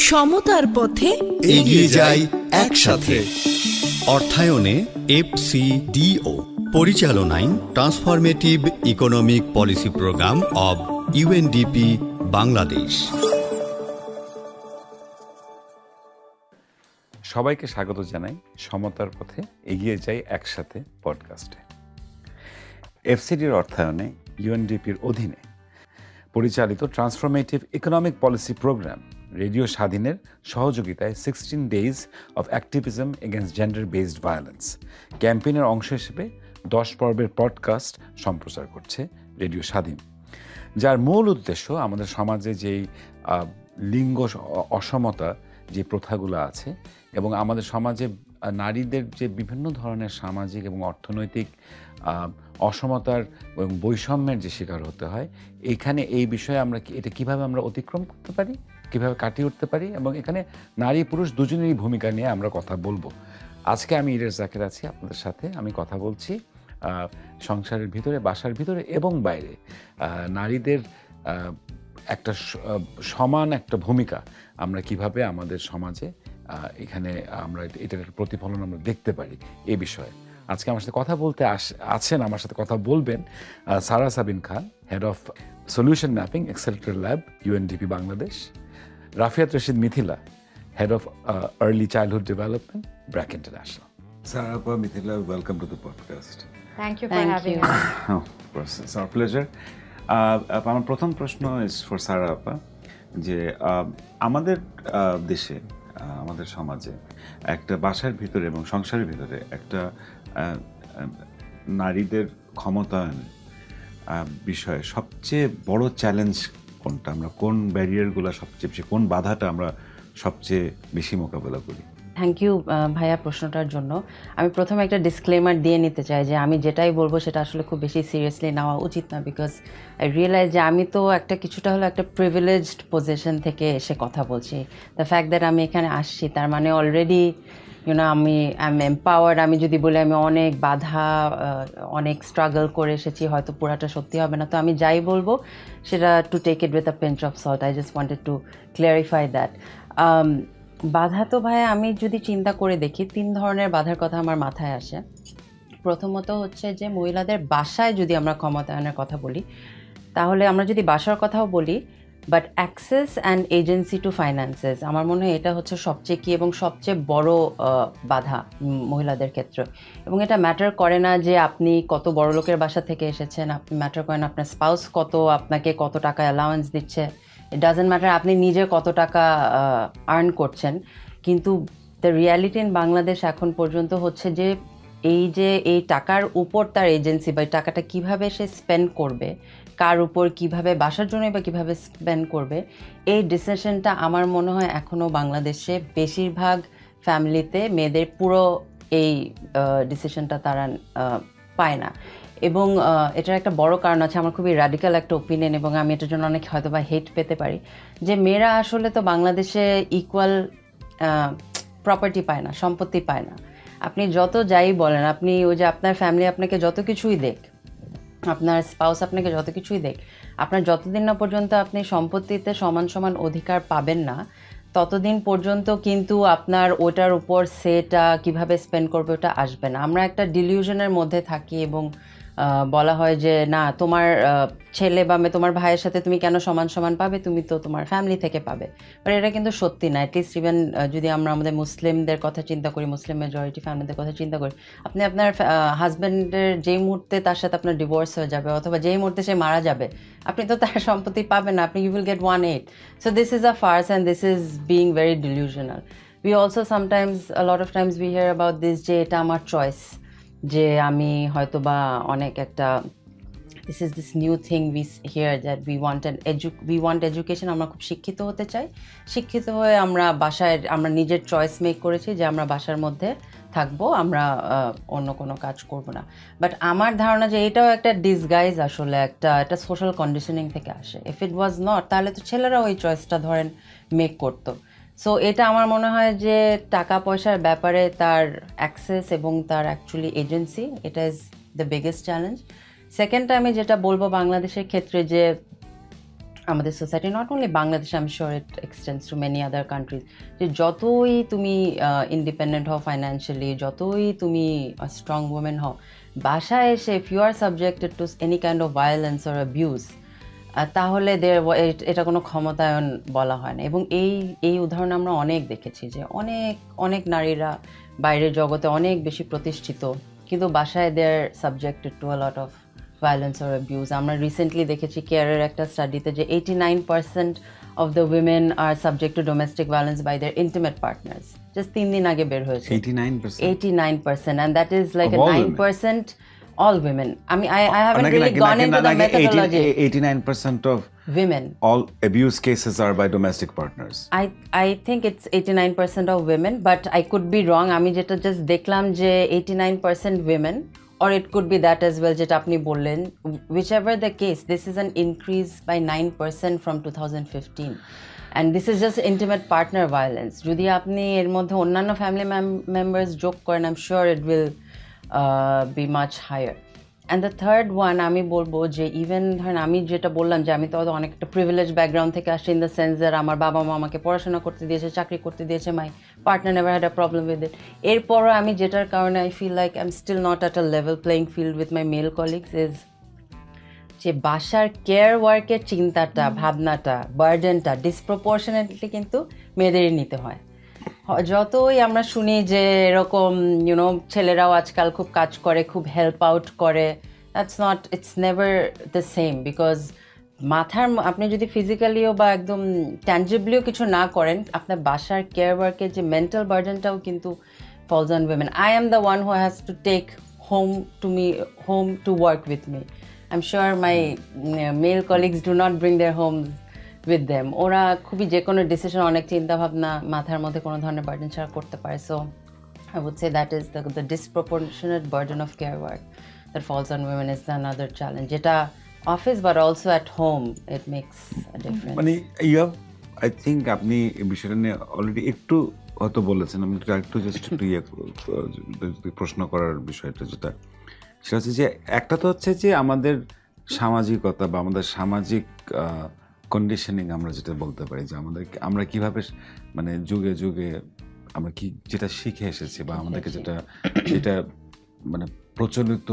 সমতার পথে এগিয়ে যাই একসাথে। অর্থায়নে FCDO, পরিচালনায় transformative economic policy programme of UNDP Bangladesh. সবাইকে স্বাগত জানাই সমতার পথে এগিয়ে যাই একসাথে পডকাস্টে। FCDর অর্থায়নে UNDPর অধীনে পরিচালিত transformative economic policy programme radio স্বাধীনের সহযোগিতায় 16 Days of Activism Against Gender-Based Violence ক্যাম্পেইনের অংশ হিসেবে 10 পর্বের পডকাস্ট সম্প্রচার করছে রেডিও স্বাধীন, যার মূল উদ্দেশ্য আমাদের সমাজে যেই লিঙ্গ অসমতা যে প্রথাগুলো আছে এবং আমাদের সমাজে নারীদের যে বিভিন্ন ধরনের সামাজিক এবং অর্থনৈতিক অসমতার এবং বৈষম্যের যে শিকার হতে হয়, এখানে এই বিষয়ে আমরা এটা কিভাবে আমরা অতিক্রম করতে পারি, কিভাবে কাটিয়ে উঠতে পারি, এবং এখানে নারী পুরুষ দুজনেরই ভূমিকা নিয়ে আমরা কথা বলবো। আজকে আমি ইরেশ জাকের আছি আপনাদের সাথে। আমি কথা বলছি সংসারের ভিতরে, বাসার ভিতরে এবং বাইরে নারীদের একটা সমান একটা ভূমিকা আমরা কিভাবে আমাদের সমাজে এখানে আমরা এটার একটা প্রতিফলন আমরা দেখতে পারি এই বিষয়ে আজকে আমার সাথে কথা বলতে আছেন। আমার সাথে কথা বলবেন Sara Sabin Khan, head of solution mapping accelerator lab UNDP Bangladesh, Rafiat Rashid Mithila, head of early childhood development BRAC international. Sarapa, Mithila, welcome to the podcast. Thank you for having us. Oh, of course, it's our pleasure. আমার প্রথম প্রশ্ন is for Sarapa, যে আমাদের দেশে, আমাদের সমাজে একটা বাসার ভিতরে এবং সংসারের ভিতরে একটা নারীদের ক্ষমতায়ন বিষয়ে সবচেয়ে বড় চ্যালেঞ্জ কোনটা? আমরা কোন ব্যারিয়ারগুলো সবচেয়ে বেশি, কোন বাধাটা আমরা সবচেয়ে বেশি মোকাবেলা করি? থ্যাংক ইউ ভাইয়া প্রশ্নটার জন্য। আমি প্রথমে একটা ডিসক্লেমার দিয়ে নিতে চাই যে আমি যেটাই বলবো সেটা আসলে খুব বেশি সিরিয়াসলি নেওয়া উচিত না, বিকজ আই রিয়েলাইজ যে আমি তো কিছুটা হলো একটা প্রিভিলেজড পজিশন থেকে এসে কথা বলছি। দ্য ফ্যাক্ট দ্যাট আমি এখানে আসছি তার মানে অলরেডি আমি এম্পাওয়ার্ড। আমি যদি বলি আমি অনেক বাধা, অনেক স্ট্রাগল করে এসেছি, হয়তো পুরাটা সত্যি হবে না। তো আমি যাই বলবো সেটা to take it with a pinch of salt. I just wanted to clarify that. বাধা তো ভাই আমি যদি চিন্তা করে দেখি, 3 ধরনের বাধার কথা আমার মাথায় আসে। প্রথমত হচ্ছে যে মহিলাদের বাসায় যদি আমরা ক্ষমতায়নের কথা বলি, তাহলে আমরা যদি বাসার কথাও বলি, but access and agency two finances, আমার মনে হয় এটা হচ্ছে সবচেয়ে কি এবং সবচেয়ে বড় বাধা মহিলাদের ক্ষেত্রে। এবং এটা ম্যাটার করে না যে আপনি কত বড় লোকের বাসা থেকে এসেছেন, আপনি ম্যাটার করেন আপনার স্পাউস আপনাকে কত টাকা অ্যালাউন্স দিচ্ছে, ইট ডাজেন্ট ম্যাটার আপনি নিজে কত টাকা আর্ন করছেন। কিন্তু দ্য রিয়ালিটি ইন বাংলাদেশ এখন পর্যন্ত হচ্ছে যে এই টাকার উপর তার এজেন্সি বা টাকাটা কিভাবে সে স্পেন্ড করবে, কার উপর কিভাবে, বাসার জন্য বা কিভাবে স্পেন্ড করবে, এই ডিসিশনটা আমার মনে হয় এখনও বাংলাদেশে বেশিরভাগ ফ্যামিলিতে মেয়েদের পুরো এই ডিসিশনটা তারা পায় না। এবং এটার একটা বড় কারণ আছে, আমার খুবই র্যাডিক্যাল একটা ওপিনিয়ন, এবং আমি এটার জন্য অনেক হয়তো বা হেট পেতে পারি, যে মেয়েরা আসলে তো বাংলাদেশে ইকুয়াল প্রপার্টি পায় না, সম্পত্তি পায় না। আপনি যত যাই বলেন, আপনি ওই যে আপনার ফ্যামিলি আপনাকে যত কিছুই দেখ, আপনার স্পাউস আপনাকে যত কিছুই দেখ, আপনার যতদিন না পর্যন্ত আপনি সম্পত্তিতে সমান সমান অধিকার পাবেন না, ততদিন পর্যন্ত কিন্তু আপনার ওটার উপর সেটা কিভাবে স্পেন্ড করবে ওটা আসবে না। আমরা একটা ডিলিউশনের মধ্যে থাকি এবং বলা হয় যে না, তোমার ছেলে বা তোমার ভাইয়ের সাথে তুমি কেন সমান সমান পাবে, তুমি তো তোমার ফ্যামিলি থেকে পাবে। বাট এটা কিন্তু সত্যি না। অ্যাটলিস্ট ইভেন যদি আমরা আমাদের মুসলিমদের কথা চিন্তা করি, মুসলিম মেজরিটি ফ্যামিলিদের কথা চিন্তা করি, আপনি আপনার হাজব্যান্ডের যেই মুহূর্তে তার সাথে আপনার ডিভোর্স হয়ে যাবে অথবা যেই মুহূর্তে সে মারা যাবে, আপনি তো তার সম্পত্তি পাবেন না, আপনি you will get 1/8। So this is a farce and this is being very delusional. We also sometimes, a lot of times we hear about this যে এটা আমার চয়েস, যে আমি হয়তো বা অনেক একটা this is this new thing we hear that we want education, আমরা খুব শিক্ষিত হতে চাই, শিক্ষিত হয়ে আমরা বাসায় আমরা নিজের চয়েস মেক করেছি যে আমরা বাসার মধ্যে থাকবো, আমরা অন্য কোনো কাজ করব না। বাট আমার ধারণা যে এটাও একটা ডিসগাইজ, আসলে একটা সোশ্যাল কন্ডিশনিং থেকে আসে। ইফ ইট ওয়াজ নট, তাহলে তো ছেলেরাও ওই চয়েসটা ধরেন মেক করতো। সো এটা আমার মনে হয় যে টাকা পয়সার ব্যাপারে তার অ্যাক্সেস এবং তার অ্যাকচুয়ালি এজেন্সি, এটা ইজ দ্য বিগেস্ট চ্যালেঞ্জ। সেকেন্ডটা আমি যেটা বলবো বাংলাদেশের ক্ষেত্রে, যে আমাদের society, not only Bangladesh, I am sure it extends to many other countries, যে যতই তুমি ইন্ডিপেন্ডেন্ট হও ফাইন্যান্সিয়ালি, যতই তুমি স্ট্রং ওমেন হও, বাসায় এসে if you are subjected to any kind of violence or abuse, তাহলে এটা কোনো ক্ষমতায়ন বলা হয় না। এবং এই উদাহরণ আমরা অনেক দেখেছি যে অনেক নারীরা বাইরের জগতে অনেক বেশি প্রতিষ্ঠিত, কিন্তু বাসায় they are subjected to a lot of violence or abuse. আমরা রিসেন্টলি দেখেছি কেয়ারের একটা স্টাডিতে যে 89% of the women are subject to domestic violence by their intimate partners. Just 3 দিন আগে বের হয়েছে 89%, and that is like a 9% all women. I haven't really gone into the methodology. 89% of women, all abuse cases are by domestic partners. I think it's 89% of women, but I could be wrong. আমি যেটা just দেখলাম যে 89% women, or it could be that as well যেটা আপনি বললেন, whichever the case, this is an increase by 9% from 2015, and this is just intimate partner violence. যদি আপনি এর মধ্যে অন্যান্য ফ্যামিলি মেম্বার্স যোগ করেন, I'm sure it will be much higher. And the third one আমি বলবো যে ইভেন ধরেন আমি যেটা বললাম যে আমি তো অনেক একটা প্রিভিলেজ ব্যাকগ্রাউন্ড থেকে আসছি, ইন দ্য সেন্স দ্যাট আমার বাবা মা আমাকে পড়াশোনা করতে দিয়েছে, চাকরি করতে দিয়েছে, my partner never had a problem with it. এরপরও আমি যেটার কারণে I feel like I am still not at a level playing field with my male colleagues is যে বাসার কেয়ার ওয়ার্কের চিন্তাটা, ভাবনাটা, বার্ডেনটা ডিসপ্রপোর্শনেটলি কিন্তু মেয়েদেরই নিতে হয়। যতই আমরা শুনি যে এরকম ছেলেরাও আজকাল খুব কাজ করে, খুব হেল্প আউট করে, it's never the same, because মাথার আপনি যদি ফিজিক্যালিও বা একদম ট্যাঞ্জিবলিও কিছু না করেন, আপনার বাসার কেয়ার ওয়ার্কের যে মেন্টাল বার্ডেনটাও কিন্তু falls on women. I am the one who has to take home to work with me. I'm sure my male colleagues do not bring their homes with them. ওরা খুবই যে কোনো ডিসিশন, অনেক চিন্তা ভাবনা মাথার মধ্যে কোনো ধরনের বার্ডেন ছাড়া করতে পারে। So I would say that is the disproportionate burden of care work that falls on women is another challenge. যেটা office but also at home it makes a difference. মানে I think আপনি এই বিষয়টা নিয়ে already একটু হয়তো বলেছেন, আমি একটু জাস্ট একটু প্রশ্ন করার বিষয়টা যেটা সেটা হচ্ছে যে একটা তো হচ্ছে যে আমাদের সামাজিকতা বা আমাদের সামাজিক কন্ডিশনিং আমরা যেটা বলতে পারি যে আমরা কিভাবে মানে যুগে যুগে আমরা কি যেটা শিখে এসেছি বা আমাদেরকে যেটা মানে প্রচলিত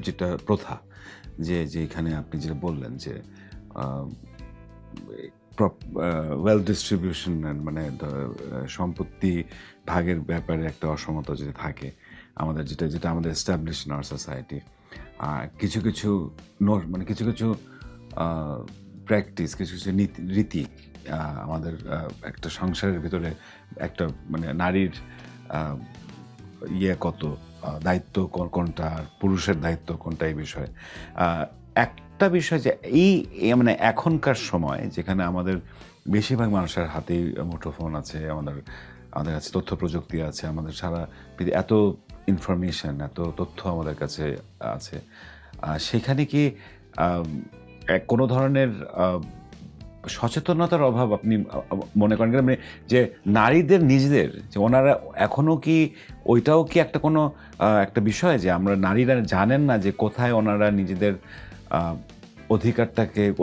যেটা প্রথা, যে এখানে আপনি যেটা বললেন যে ওয়েলথ ডিস্ট্রিবিউশন মানে সম্পত্তি ভাগের ব্যাপারে একটা অসমতা যদি থাকে আমাদের, যেটা আমাদের এস্টাবলিশ ইন আওয়ার সোসাইটি, কিছু কিছু প্র্যাকটিস, কিছু রীতি আমাদের একটা সংসারের ভিতরে একটা মানে নারীর কত দায়িত্ব কোনটা, পুরুষের দায়িত্ব কোনটা, এই বিষয়ে একটা বিষয় যে এই মানে এখনকার সময় যেখানে আমাদের বেশিরভাগ মানুষের হাতেই মুঠোফোন আছে, আমাদের কাছে তথ্য প্রযুক্তি আছে, আমাদের সারা এত ইনফরমেশন, এত তথ্য আমাদের কাছে আছে, সেখানে কি কোনো ধরনের সচেতনতার অভাব আপনি মনে করেন? মানে যে নারীদের নিজেদের যে ওনারা এখনও কি ওইটাও কি একটা কোনো একটা বিষয় যে আমরা নারীরা জানেন না যে কোথায় ওনারা নিজেদের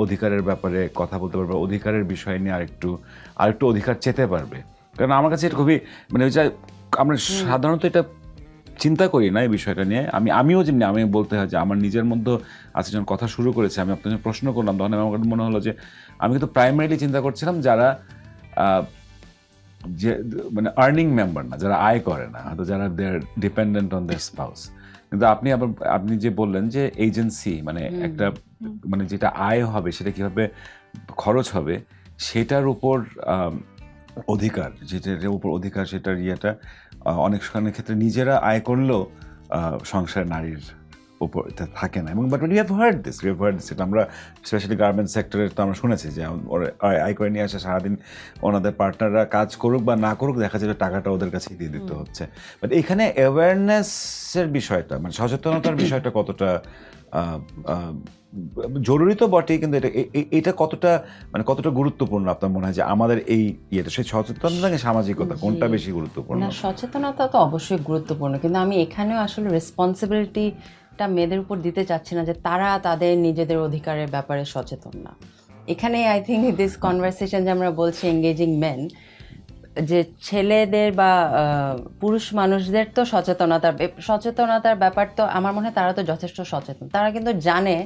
অধিকারের ব্যাপারে কথা বলতে পারবে, অধিকারের বিষয় নিয়ে আরেকটু অধিকার চেতে পারবে? কারণ আমার কাছে এটা খুবই মানে আমরা সাধারণত এটা চিন্তা করি না এই বিষয়টা নিয়ে। আমিও যেমনি আমি বলতে হয় যে আমার নিজের মধ্যে আছে, যখন কথা শুরু করেছে আমি আপনাকে প্রশ্ন করলাম তখন আমার মনে হলো যে আমি কিন্তু প্রাইমারিলি চিন্তা করছিলাম যারা যে মানে আর্নিং মেম্বার না, যারা আয় করে না, হয়তো যারা দেয়ার ডিপেন্ডেন্ট অন দেয়ার স্পাউস। কিন্তু আপনি যে বললেন যে এজেন্সি মানে একটা মানে যেটা আয় হবে সেটা কীভাবে খরচ হবে সেটার উপর অধিকার, যেটার উপর অধিকার সেটার অনেক ক্ষেত্রে নিজেরা আয় করলেও সংসার নারীর উপর থাকে না। এবং but we have heard this, এটা আমরা স্পেশালি গার্মেন্টস সেক্টরে তো আমরা শুনেছি যে আয় করে নিয়ে আসে, সারাদিন ওনাদের পার্টনাররা কাজ করুক বা না করুক দেখা যাবে টাকাটা ওদের কাছেই দিয়ে দিতে হচ্ছে। বাট এখানে অ্যাওয়ারনেসের বিষয়টা মানে সচেতনতার বিষয়টা কতটা জরুরি তো বটেই, কিন্তু এটা কতটা গুরুত্বপূর্ণ আপনার মনে হয় যে আমাদের এই সেই সচেতনতা থেকে সামাজিকতা কোনটা বেশি গুরুত্বপূর্ণ? না, সচেতনতা তো অবশ্যই গুরুত্বপূর্ণ, কিন্তু আমি এখানেও আসলে রেসপন্সিবিলিটিটা মেয়েদের উপর দিতে চাচ্ছি না যে তারা তাদের নিজেদের অধিকারের ব্যাপারে সচেতন না। এখানে আই থিঙ্ক দিস কনভারসেশন যে আমরা বলছি এঙ্গেজিং মেন, যে ছেলেদের বা পুরুষ মানুষদের তো সচেতনতার ব্যাপার তো আমার মনে হয় তারা তো যথেষ্ট সচেতন। তারা কিন্তু জানে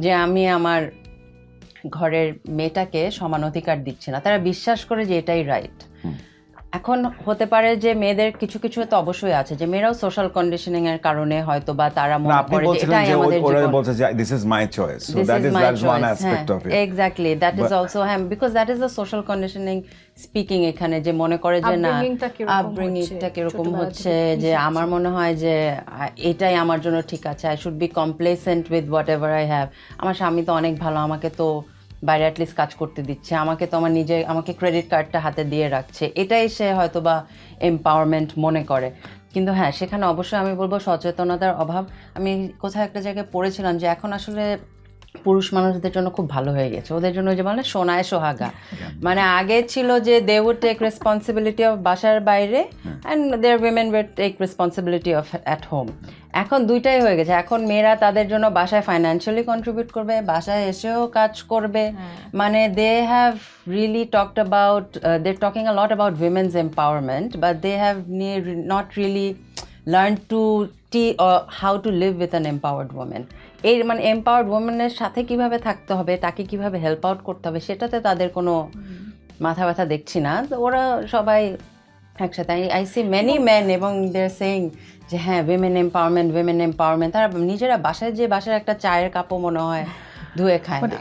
যে আমি আমার ঘরের মেয়েটাকে সমান অধিকার দিচ্ছি না, তারা বিশ্বাস করে যে এটাই রাইট। এখন হতে পারে যে মেয়েদের কিছু কিছু তো অবশ্যই আছে যে মেয়েরাও সোশ্যাল কন্ডিশনিং এর কারণে হয়তো বা তারা মনে করে যে এটাই আমাদের জীবন, বলছে যে this is my choice, so that is one aspect of it. Exactly, that is also because that is the social conditioning speaking এখানে, যে মনে করে যে না আপব্রিঙ্গিংটা কিরকম হচ্ছে, যে আমার মনে হয় যে এটাই আমার জন্য ঠিক আছে, I should be complacent with what ever I have, আমার স্বামী তো অনেক ভালো, আমাকে তো বাইরে অ্যাটলিস্ট কাজ করতে দিচ্ছে, আমাকে তো আমার আমাকে ক্রেডিট কার্ডটা হাতে দিয়ে রাখছে, এটাই সে হয়তো বা এম্পাওয়ারমেন্ট মনে করে। কিন্তু হ্যাঁ, সেখানে অবশ্যই আমি বলবো সচেতনতার অভাব। আমি কোথাও একটা জায়গায় পড়েছিলাম যে এখন আসলে পুরুষ মানুষদের জন্য খুব ভালো হয়ে গেছে, ওদের জন্য যে বলে সোনায় সোহাগা, মানে আগে ছিল যে they would take responsibility of বাসার বাইরে and their women would take responsibility of at home. এখন দুইটাই হয়ে গেছে, এখন মেয়েরা তাদের জন্য বাসায় ফাইন্যান্সিয়ালি কন্ট্রিবিউট করবে, বাসায় এসেও কাজ করবে, মানে they have really talked about, they are talking a lot about women's empowerment, but they have not really learn to how to live with an empowered women. এই মানে এম্পাওয়ার্ড ওমেনের সাথে কিভাবে থাকতে হবে, তাকে কিভাবে হেল্প আউট করতে হবে, সেটাতে তাদের কোনো মাথা ব্যথা দেখছি না। ওরা সবাই একসাথে, আই সি মেনি মেন এবং দে আর সেইং যে হ্যাঁ উইমেন এম্পাওয়ারমেন্ট, তারা নিজেরা বাসায় যে বাসার একটা চায়ের কাপও মনে হয় ধুয়ে খায় না।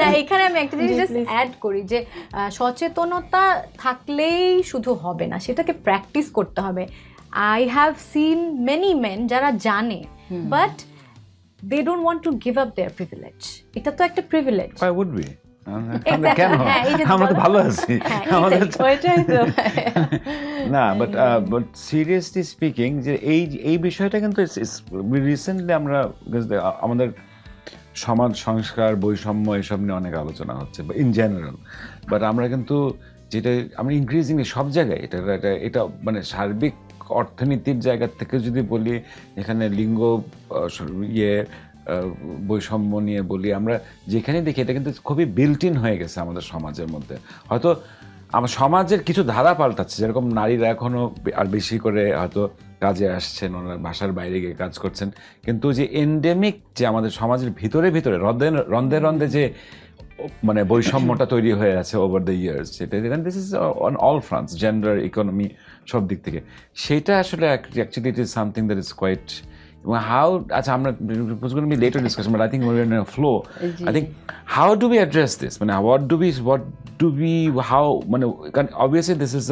না, এখানে আমি একটা জিনিস জাস্ট অ্যাড করি যে সচেতনতা থাকলেই শুধু হবে না, সেটাকে প্র্যাকটিস করতে হবে। I have seen many men যারা জানে but they don't want to give up their privilege. এটা তো একটা privilege. Why would we? কেন? আমরা তো ভালো আছি। না, but seriously speaking যে এই বিষয়টা কিন্তু রিসেন্টলি আমরা আমাদের সমাজ সংস্কার, বৈষম্য এসব নিয়ে অনেক আলোচনা হচ্ছে ইন জেনারেল, বাট আমরা কিন্তু যেটা আমরা ইনক্রিজিংলি সব জায়গায় এটা মানে সার্বিক অর্থনীতির জায়গা থেকে যদি বলি, এখানে লিঙ্গ বৈষম্য নিয়ে বলি, আমরা যেখানে দেখি এটা কিন্তু খুবই বিল্ট ইন হয়ে গেছে আমাদের সমাজের মধ্যে। হয়তো আমার সমাজের কিছু ধারা পাল্টাচ্ছে, যেরকম নারীরা এখনও আর বেশি করে হয়তো কাজে আসছেন, ওনার বাসার বাইরে গিয়ে কাজ করছেন, কিন্তু যে এন্ডেমিক যে আমাদের সমাজের ভিতরে রন্ধে যে মানে বৈষম্যটা তৈরি হয়ে আছে ওভার দ্য ইয়ার্স, সেটা this is on all fronts, gender, economy, সব দিক থেকে, সেটা আসলে actually it is something that is quite. এবং হাউ, আচ্ছা আমরা later discussion, but I think we're in a flow, I think how do we address this, মানে how, মানে obviously this is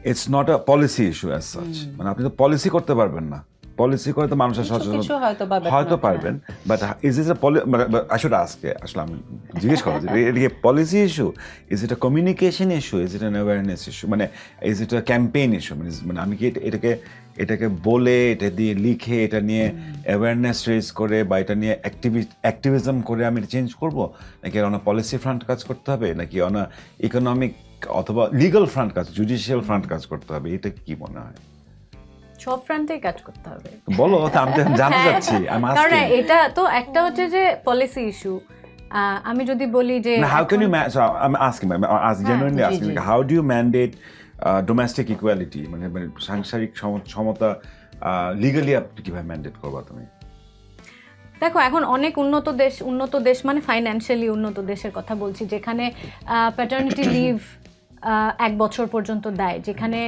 it's not a policy issue as such, মানে আপনি তো policy করতে পারবেন না, পলিসি করে তো মানুষের সচেতন হয়তো পারবেন, but is it I should ask, আসলে আমি জিজ্ঞেস করা যে এটা কি policy issue, is it a communication issue, is it an awareness issue, মানে is it a campaign issue, মানে আমি কি এটাকে বলে, এটা দিয়ে লিখে, এটা নিয়ে অ্যাওয়ারনেস রেজ করে বা এটা নিয়ে অ্যাক্টিভিজম করে আমি চেঞ্জ করবো, নাকি অন পলিসি ফ্রন্ট কাজ করতে হবে, নাকি অন ইকোনমিক অথবা লিগাল ফ্রন্ট কাজ, জুডিশিয়াল ফ্রন্ট কাজ করতে হবে, এটা কি মনে হয়? সব ফ্রন্টেই কাজ করতে হবে। বলো, আমি জানতে চাচ্ছি। কারণ এটা তো একটা হচ্ছে যে পলিসি ইস্যু, আমি যদি বলি যে how can you genuinely asking how do you mandate domestic equality, মানে সাংসারিক সমতা লিগালি আপনি কিভাবে ম্যান্ডেট করবা তুমি? দেখো, এখন অনেক উন্নত দেশ মানে ফাইন্যান্সিয়ালি উন্নত দেশের কথা বলছি, যেখানে প্যাটার্নিটি লিভ 1 বছর পর্যন্ত দেয়, যেখানে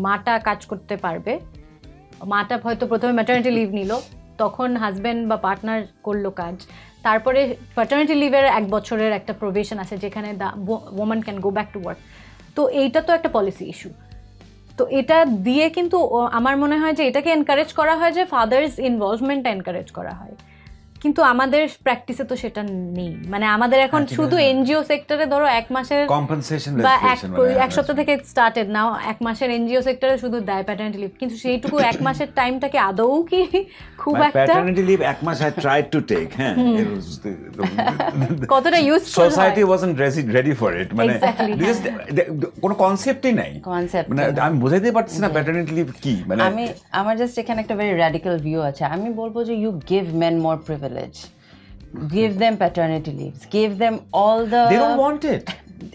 মাটা কাজ করতে পারবে, মাটা হয়তো প্রথমে ম্যাটারনিটি লিভ নিল, তখন হাজব্যান্ড বা পার্টনার করলো কাজ, তারপরে প্যাটার্নিটি লিভের 1 বছরের একটা প্রভিশন আছে যেখানে the woman can go back to work. তো এইটা তো একটা পলিসি ইস্যু, তো এটা দিয়ে কিন্তু আমার মনে হয় যে এটাকে এনকারেজ করা হয়, যে ফাদার্স ইনভলভমেন্টটা এনকারেজ করা হয়, কিন্তু আমাদের প্র্যাকটিসে তো সেটা নেই। মানে আমাদের এখন শুধু এনজিও সেক্টরে ধরো 1 মাসের কম্পেনসেশন বা 1 সপ্তাহ থেকে স্টার্টেড নাও, 1 মাসের এনজিও সেক্টরে শুধু দেয় প্যাটার্নিটি লিভ, কিন্তু সেইটুকু 1 মাসের টাইমটাকে আদৌ কি খুব একটা প্যাটার্নিটি লিভ 1 মাস আই ট্রাইড টু টেক, হ্যাঁ, কতটা useful, society wasn't ready for it, মানে কোনো কনসেপ্টই নাই, মানে আমি বুঝাইতে পারছি না প্যাটার্নিটি লিভ কি। মানে আমার জাস্ট এখানে একটা ভেরি র্যাডিক্যাল ভিউ আছে, আমি বলবো যে you give men more privilege, give them paternity leaves, give them all the... They don't want it.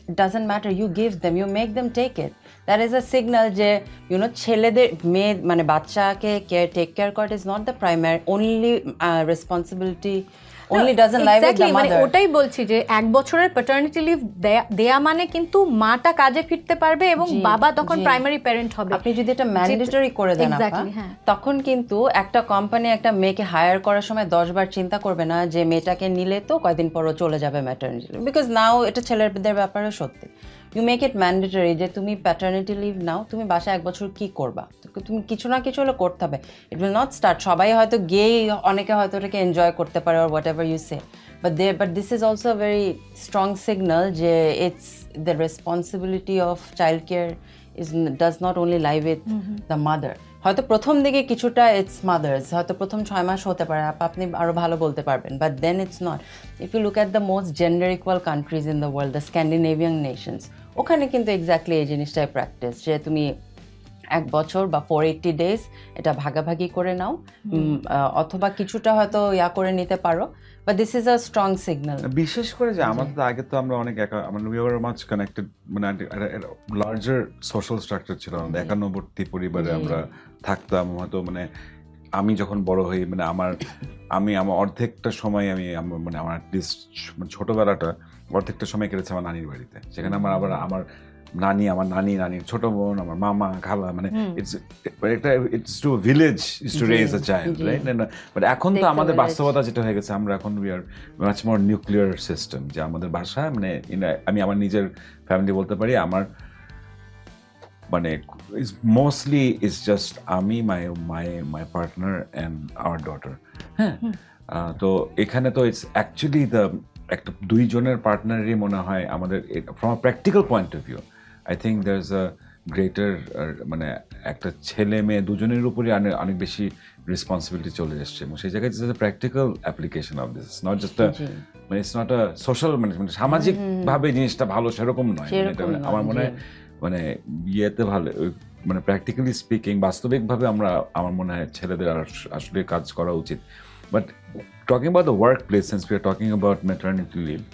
It doesn't matter, you give them, you make them take it. That is a signal যে ছেলেদের মেয়ে মানে বাচ্চাকে take care করা is not the primary only responsibility, only doesn't lie with the mother. মানে ওটাই বলছি যে 1 বছরের প্যাটার্নিটি লিভ দেয়া মানে কিন্তু মাটা কাজে ফিরতে পারবে এবং বাবা তখন প্রাইমারি প্যারেন্ট হবে। আপনি যদি এটা ম্যান্ডেটরি করে দেন তখন কিন্তু একটা কোম্পানি একটা মেয়েকে হায়ার করার সময় 10 বার চিন্তা করবে না যে মেয়েটাকে নিলে তো কয়েকদিন পরও চলে যাবে ম্যাটারনিটি, বিকজ নাও এটা ছেলেদের ব্যাপারে সত্যি। ইউ মেক ইট ম্যান্ডেটরি যে তুমি প্যাটার্নিটি লিভ নাও, তুমি বাসায় 1 বছর কি করবা, তুমি কিছু না কিছু হলে করতে হবে। ইট উইল নট স্টার্ট সবাই হয়তো গিয়ে অনেকে হয়তো এটাকে এনজয় করতে পারে or whatever you say, but this is also a very strong signal যে it's the responsibility of child care does not only lie with the mother. হয়তো প্রথম দিকে কিছুটা ইটস মাদার্স, হয়তো প্রথম 6 মাস হতে পারে, আপনি আরো ভালো বলতে পারবেন, but then it's not. If you look at the most gender equal countries in the world, the Scandinavian nations, ওখানে কিন্তু এক্স্যাক্টলি এই জিনিসটাই প্র্যাকটিস যে তুমি 1 বছর বা 480 days এটা ভাগাভাগি করে নাও, অথবা কিছুটা হয়তো করে নিতে পারো, but this is a strong signal. বিশেষ করে যে আমাদের আগে তো আমরা অনেক we were much connected, মানে লার্জার সোশ্যাল স্ট্রাকচার ছিল আমাদের, একান্নবর্তী পরিবারে আমরা থাকতাম। হয়তো মানে আমি যখন বড় হই মানে আমি আমার অর্ধেকটা সময় মানে আমার অ্যাটলিস্ট ছোটবেলাটা অর্ধেকটা সময় কেটেছে আমার নানির বাড়িতে, সেখানে আমার নানি, আমার নানির ছোট বোন, আমার মামা, খালা, মানে it's to village is to raise a child, right? But এখন তো আমাদের বাস্তবতা যেটা হয়ে গেছে, আমরা এখন we are much more nuclear system, যে আমাদের বাসা মানে আমি আমার নিজের ফ্যামিলি বলতে পারি, আমার মানে ইজ মোস্টলি ইজ জাস্ট আমি, my partner and our daughter. হ্যাঁ, তো এখানে তো ইটস অ্যাকচুয়ালি দ্য একটা 2 জনের পার্টনারই মনে হয় আমাদের from a practical point of view. I think there is a greater, মানে একটা ছেলে মেয়ে দুজনের উপরই অনেক বেশি রেসপন্সিবিলিটি চলে এসছে, এবং সেই জায়গায় it's a practical application of this, not just মানে ইটস নট আ সোশ্যাল, মানে সামাজিকভাবে জিনিসটা ভালো সেরকম নয়। আমার মনে হয় মানে ইয়েতে ভালো, মানে প্র্যাকটিক্যালি স্পিকিং, বাস্তবিকভাবে আমার মনে হয় ছেলেদের আসলে কাজ করা উচিত। But talking about the workplace, since we are talking about maternity leave,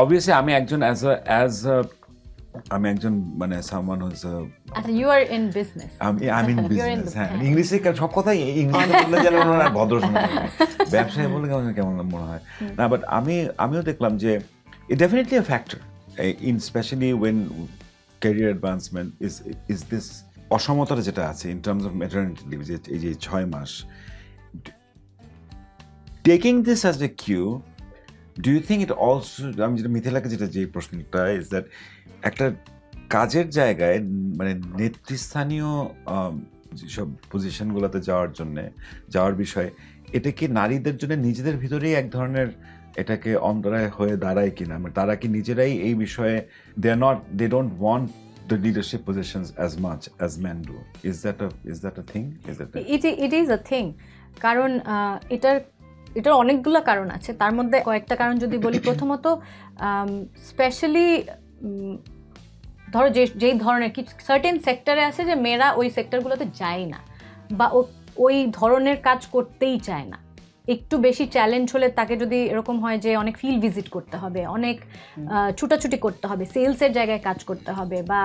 obviously আমি একজন আমি একজন মানে someone who's you are in business. I'm in business. হ্যাঁ, ইংলিশে সব কথাই ইংলিশে বললে যেন ভদ্র শোনা যায়, ব্যবসায় বললে কেমন মনে হয় না। বাট আমিও দেখলাম যে it definitely a factor in especially when career advancement is this অসমতাটা যেটা আছে in terms of maternity leave, যে এই যে 6 মাস। Taking this as a cue, do you think it also, আমি যেটা মিথিলাকে যেটা যে প্রশ্নটা is that একটা কাজের জায়গায় মানে নেতৃস্থানীয় যেসব পজিশনগুলোতে যাওয়ার বিষয়ে, এটা কি নারীদের জন্য নিজেদের ভিতরেই এক ধরনের এটাকে অন্তরায় হয়ে দাঁড়ায় কিনা? মানে তারা কি নিজেরাই এই বিষয়ে they don't want the leadership positions as much as men do? Is that a thing? It is a thing. কারণ এটার অনেকগুলো কারণ আছে, তার মধ্যে কয়েকটা কারণ যদি বলি। প্রথমত স্পেশালি ধরো যেই ধরনের কিছু সার্টেন সেক্টরে আছে যে মেয়েরা ওই সেক্টরগুলোতে যায় না বা ওই ধরনের কাজ করতেই চায় না। একটু বেশি চ্যালেঞ্জ হলে তাকে যদি এরকম হয় যে অনেক ফিল্ড ভিজিট করতে হবে, অনেক ছুটাছুটি করতে হবে, সেলসের জায়গায় কাজ করতে হবে, বা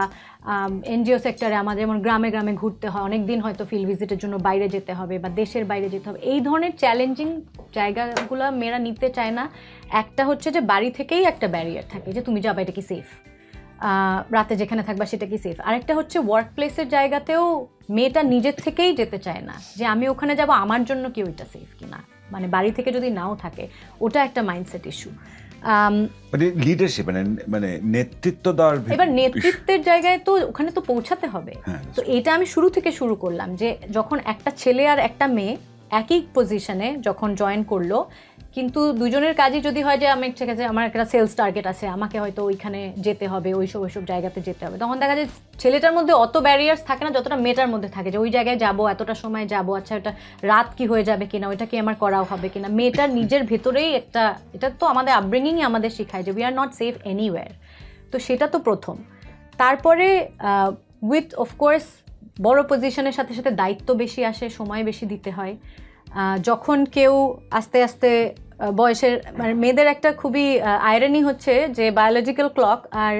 এনজিও সেক্টরে আমাদের যেমন গ্রামে গ্রামে ঘুরতে হয়, অনেক দিন হয়তো ফিল্ড ভিজিটের জন্য বাইরে যেতে হবে বা দেশের বাইরে যেতে হবে, এই ধরনের চ্যালেঞ্জিং জায়গাগুলো মেয়েরা নিতে চায় না। একটা হচ্ছে যে বাড়ি থেকেই একটা ব্যারিয়ার থাকে যে তুমি যাবা, এটা কি সেফ, রাতে যেখানে থাকবা সেটা কি সেফ। আরেকটা হচ্ছে ওয়ার্ক প্লেসের জায়গাতেও মেয়েটা নিজের থেকেই যেতে চায় না যে আমি ওখানে যাব, আমার জন্য কি ওইটা সেফ কিনা, মানে বাড়ি থেকে যদি নাও থাকে, ওটা একটা মাইন্ডসেট ইস্যু। লিডারশিপ মানে নেতৃত্ব দেওয়ার, এবার নেতৃত্বের জায়গায় তো ওখানে তো পৌঁছাতে হবে। তো এটা আমি শুরু থেকে শুরু করলাম যে যখন একটা ছেলে আর একটা মেয়ে একই পজিশনে যখন জয়েন করলো, কিন্তু দুজনের কাজই যদি হয় যে আমি ঠিক আছে আমার একটা সেলস টার্গেট আছে, আমাকে হয়তো ওইখানে যেতে হবে, ওইসব জায়গাতে যেতে হবে, তখন দেখা যায় ছেলেটার মধ্যে অত ব্যারিয়ার্স থাকে না যতটা মেয়েটার মধ্যে থাকে, যে ওই জায়গায় যাবো, এতটা সময় যাবো, আচ্ছা ওটা রাত কি হয়ে যাবে কিনা, ওইটা কি আমার করাও হবে কিনা। মেয়েটার নিজের ভেতরেই একটা, এটা তো আমাদের আপব্রিঙ্গিংই আমাদের শেখায় যে we are not safe anywhere. তো সেটা তো প্রথম। তারপরে উইথ অফকোর্স বড় পজিশনের সাথে সাথে দায়িত্ব বেশি আসে, সময় বেশি দিতে হয়। যখন কেউ আস্তে আস্তে বয়সের মানে মেয়েদের একটা খুবই আয়রনি হচ্ছে যে বায়োলজিক্যাল ক্লক আর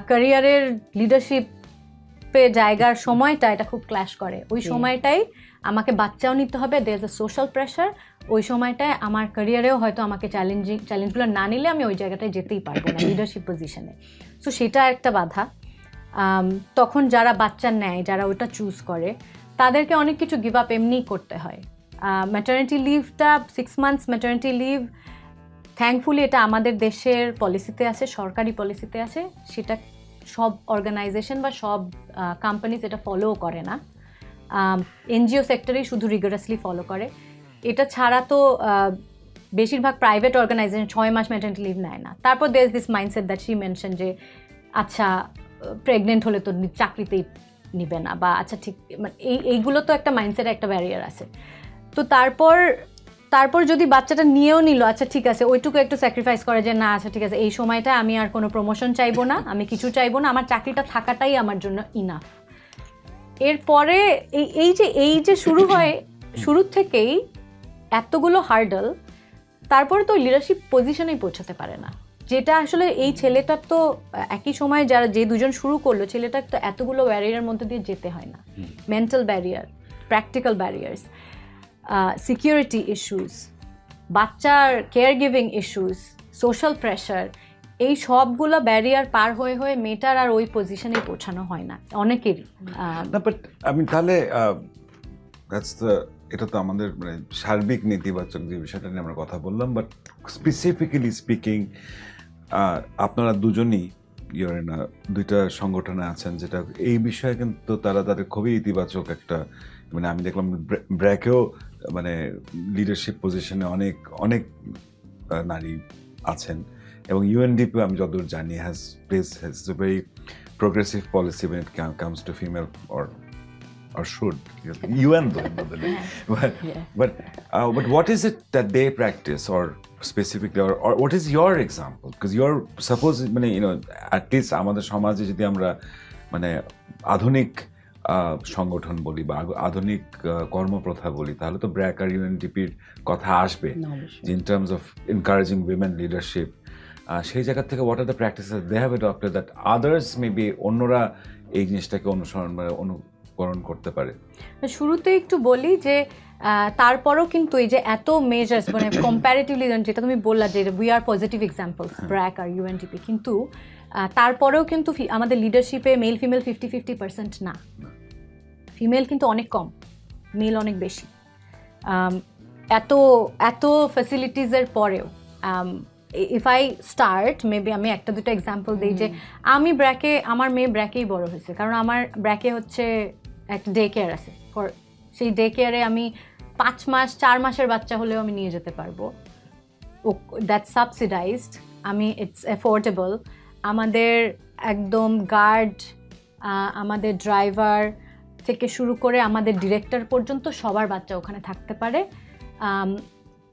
ক্যারিয়ারের লিডারশিপে জায়গার সময়টা এটা খুব ক্ল্যাশ করে। ওই সময়টাই আমাকে বাচ্চাও নিতে হবে, there is a social pressure. ওই সময়টায় আমার ক্যারিয়ারেও হয়তো আমাকে চ্যালেঞ্জগুলো না নিলে আমি ওই জায়গাটায় যেতেই পারবো না লিডারশিপ পজিশনে। সো সেটা একটা বাধা। তখন যারা বাচ্চা নেয়, যারা ওটা চুজ করে, তাদেরকে অনেক কিছু গিভ আপ এমনিই করতে হয়। ম্যাটারনিটি লিভটা 6 months ম্যাটারনিটি লিভ, থ্যাঙ্কফুলি এটা আমাদের দেশের পলিসিতে আছে, সরকারি পলিসিতে আছে। সেটা সব অর্গানাইজেশন বা সব কোম্পানিজ এটা ফলোও করে না। এনজিও সেক্টরেই শুধু রিগারাসলি ফলো করে। এটা ছাড়া তো বেশিরভাগ প্রাইভেট অর্গানাইজেশন 6 মাস ম্যাটারনিটি লিভ নেয় না। তারপর there is this mindset that she mention যে আচ্ছা প্রেগনেন্ট হলে তো চাকরিতেই নিবে না, বা আচ্ছা ঠিক মানে এইগুলো তো একটা মাইন্ডসেটে একটা ব্যারিয়ার আছে। তো তারপর যদি বাচ্চাটা নিয়েও নিল, আচ্ছা ঠিক আছে, ওইটুকু একটু স্যাক্রিফাইস করে যে না আচ্ছা ঠিক আছে এই সময়টা আমি আর কোনো প্রমোশন চাইবো না, আমি কিছু চাইবো না, আমার চাকরিটা থাকাটাই আমার জন্য ইনাফ। এরপরে এই যে শুরু হয়, শুরুর থেকেই এতগুলো হার্ডল, তারপরে তো লিডারশিপ পজিশনেই পৌঁছাতে পারে না। যেটা আসলে এই ছেলেটার তো একই সময় যে দুজন শুরু করলো, ছেলেটার তো এতগুলো ব্যারিয়ারের মধ্যে দিয়ে যেতে হয় না। Mental barrier, practical barriers, security issues, বাচ্চার care giving issues, social pressure, এই সবগুলো ব্যারিয়ার পার হয়ে হয়ে মেয়েটার আর ওই পজিশনে পৌঁছানো হয় না অনেকেরই। বাট আমি তাহলে এটা তো আমাদের মানে সার্বিক নেতিবাচক যে বিষয়টা নিয়ে আমরা কথা বললাম, বাট স্পেসিফিক্যালি স্পিকিং আপনারা দুজনই দুইটা সংগঠনে আছেন যেটা এই বিষয়ে কিন্তু তাদের খুবই ইতিবাচক একটা, মানে আমি দেখলাম ব্র্যাকেও মানে লিডারশিপ পজিশনে অনেক নারী আছেন, এবং ইউএনডিপি আমি যতদূর জানি has a very progressive policy when it comes to female or should UN but what is it that they practice or specifically or what is your example, because you're suppose মানে at least আমাদের সমাজে যদি আমরা মানে আধুনিক সংগঠন বলি বা আধুনিক কর্মপ্রথা বলি, তাহলে তো ব্র্যাক আর ইউএনডিপির কথা আসবে in terms of encouraging women leadership। সেই জায়গা থেকে what are the practices they have adopted that others maybe অন্যরা এই জিনিসটাকে অনুকরণ করতে পারে? শুরুতে একটু বলি যে তারপরও কিন্তু এই যে এত মেজার্স মানে কম্প্যারেটিভলি যেটা তুমি বললা যে we are positive examples BRAC আর ইউএনডিপি, কিন্তু তারপরেও কিন্তু আমাদের লিডারশিপে মেল ফিমেল 50-50% না। ফিমেল কিন্তু অনেক কম, মেল অনেক বেশি। এত ফ্যাসিলিটিসের পরেও ইফ আই স্টার্ট মেবি আমি একটা দুটো এক্সাম্পল দিই যে আমি ব্র্যাকে, আমার মেয়ে ব্র্যাকেই বড় হয়েছে, কারণ আমার ব্র্যাকে হচ্ছে একটা ডে কেয়ার আছে। সেই ডে কেয়ারে আমি 4 মাসের বাচ্চা হলেও আমি নিয়ে যেতে পারবো, দ্যাটস সাবসিডাইজড, ইটস অ্যাফোর্ডেবল। আমাদের একদম গার্ড, আমাদের ড্রাইভার থেকে শুরু করে আমাদের ডিরেক্টর পর্যন্ত সবার বাচ্চা ওখানে থাকতে পারে,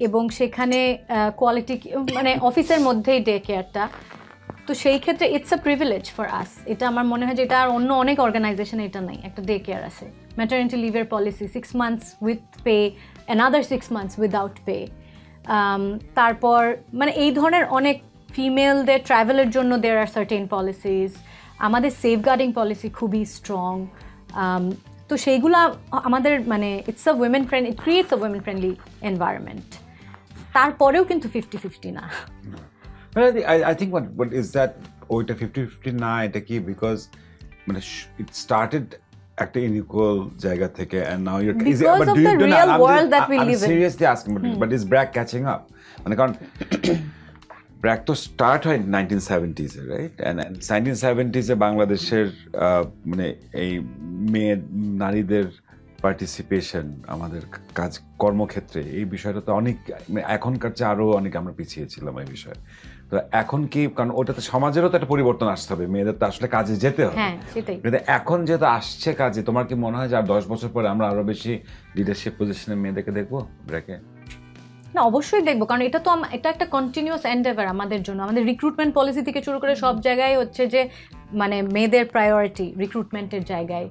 এবং সেখানে কোয়ালিটি মানে অফিসের মধ্যেই ডে কেয়ারটা। তো সেই ক্ষেত্রে it's a privilege for us. এটা আমার মনে হয় যে এটা আর অন্য অনেক অর্গানাইজেশনে এটা নাই, একটা ডে কেয়ার আছে। ম্যাটারনিটি লিভের policy 6 months with pay, another 6 months without pay. তারপর মানে এই ধরনের অনেক ফিমেলদের ট্রাভেলের জন্য দেয়ার আর সার্টেন পলিসিস। আমাদের সেফগার্ডিং পলিসি খুবই স্ট্রং। তো সেইগুলো আমাদের মানে it's a women friendly, it creates a women friendly environment. তারপরেও কিন্তু 50-50 না। I think what is that ওইটা 50-50 না, এটা কি বিকজ মানে it started একটা ইনইকুয়াল জায়গা থেকে and now you're because of the real world that we live in. I'm seriously asking but is BRAC catching up? মানে কারণ ব্র্যাক তো স্টার্ট হয় 1970s A, right? and 1970s এ বাংলাদেশের মানে এই মেয়ে নারীদের পার্টিসিপেশন আমাদের কাজ কর্মক্ষেত্রে এই বিষয়টা তো অনেক এখনকার চেয়ে আরও অনেক আমরা পিছিয়ে ছিলাম এই বিষয়ে। তো এখন কি, কারণ ওটাতে সমাজেরও তো একটা পরিবর্তন আসতে হবে, মেয়েদের তো আসলে কাজে যেতে হবে। কিন্তু এখন যেহেতু আসছে কাজে, তোমার কি মনে হয় যে আর 10 বছর পরে আমরা আরো বেশি লিডারশিপ পজিশনে মেয়েদেরকে দেখবো ব্র্যাকে? না, অবশ্যই দেখবো, কারণ এটা তো এটা একটা কন্টিনিউয়াস এন্ডেভার আমাদের জন্য। আমাদের রিক্রুটমেন্ট পলিসি থেকে শুরু করে সব জায়গায় হচ্ছে যে মানে মেয়েদের প্রায়োরিটি রিক্রুটমেন্টের জায়গায়,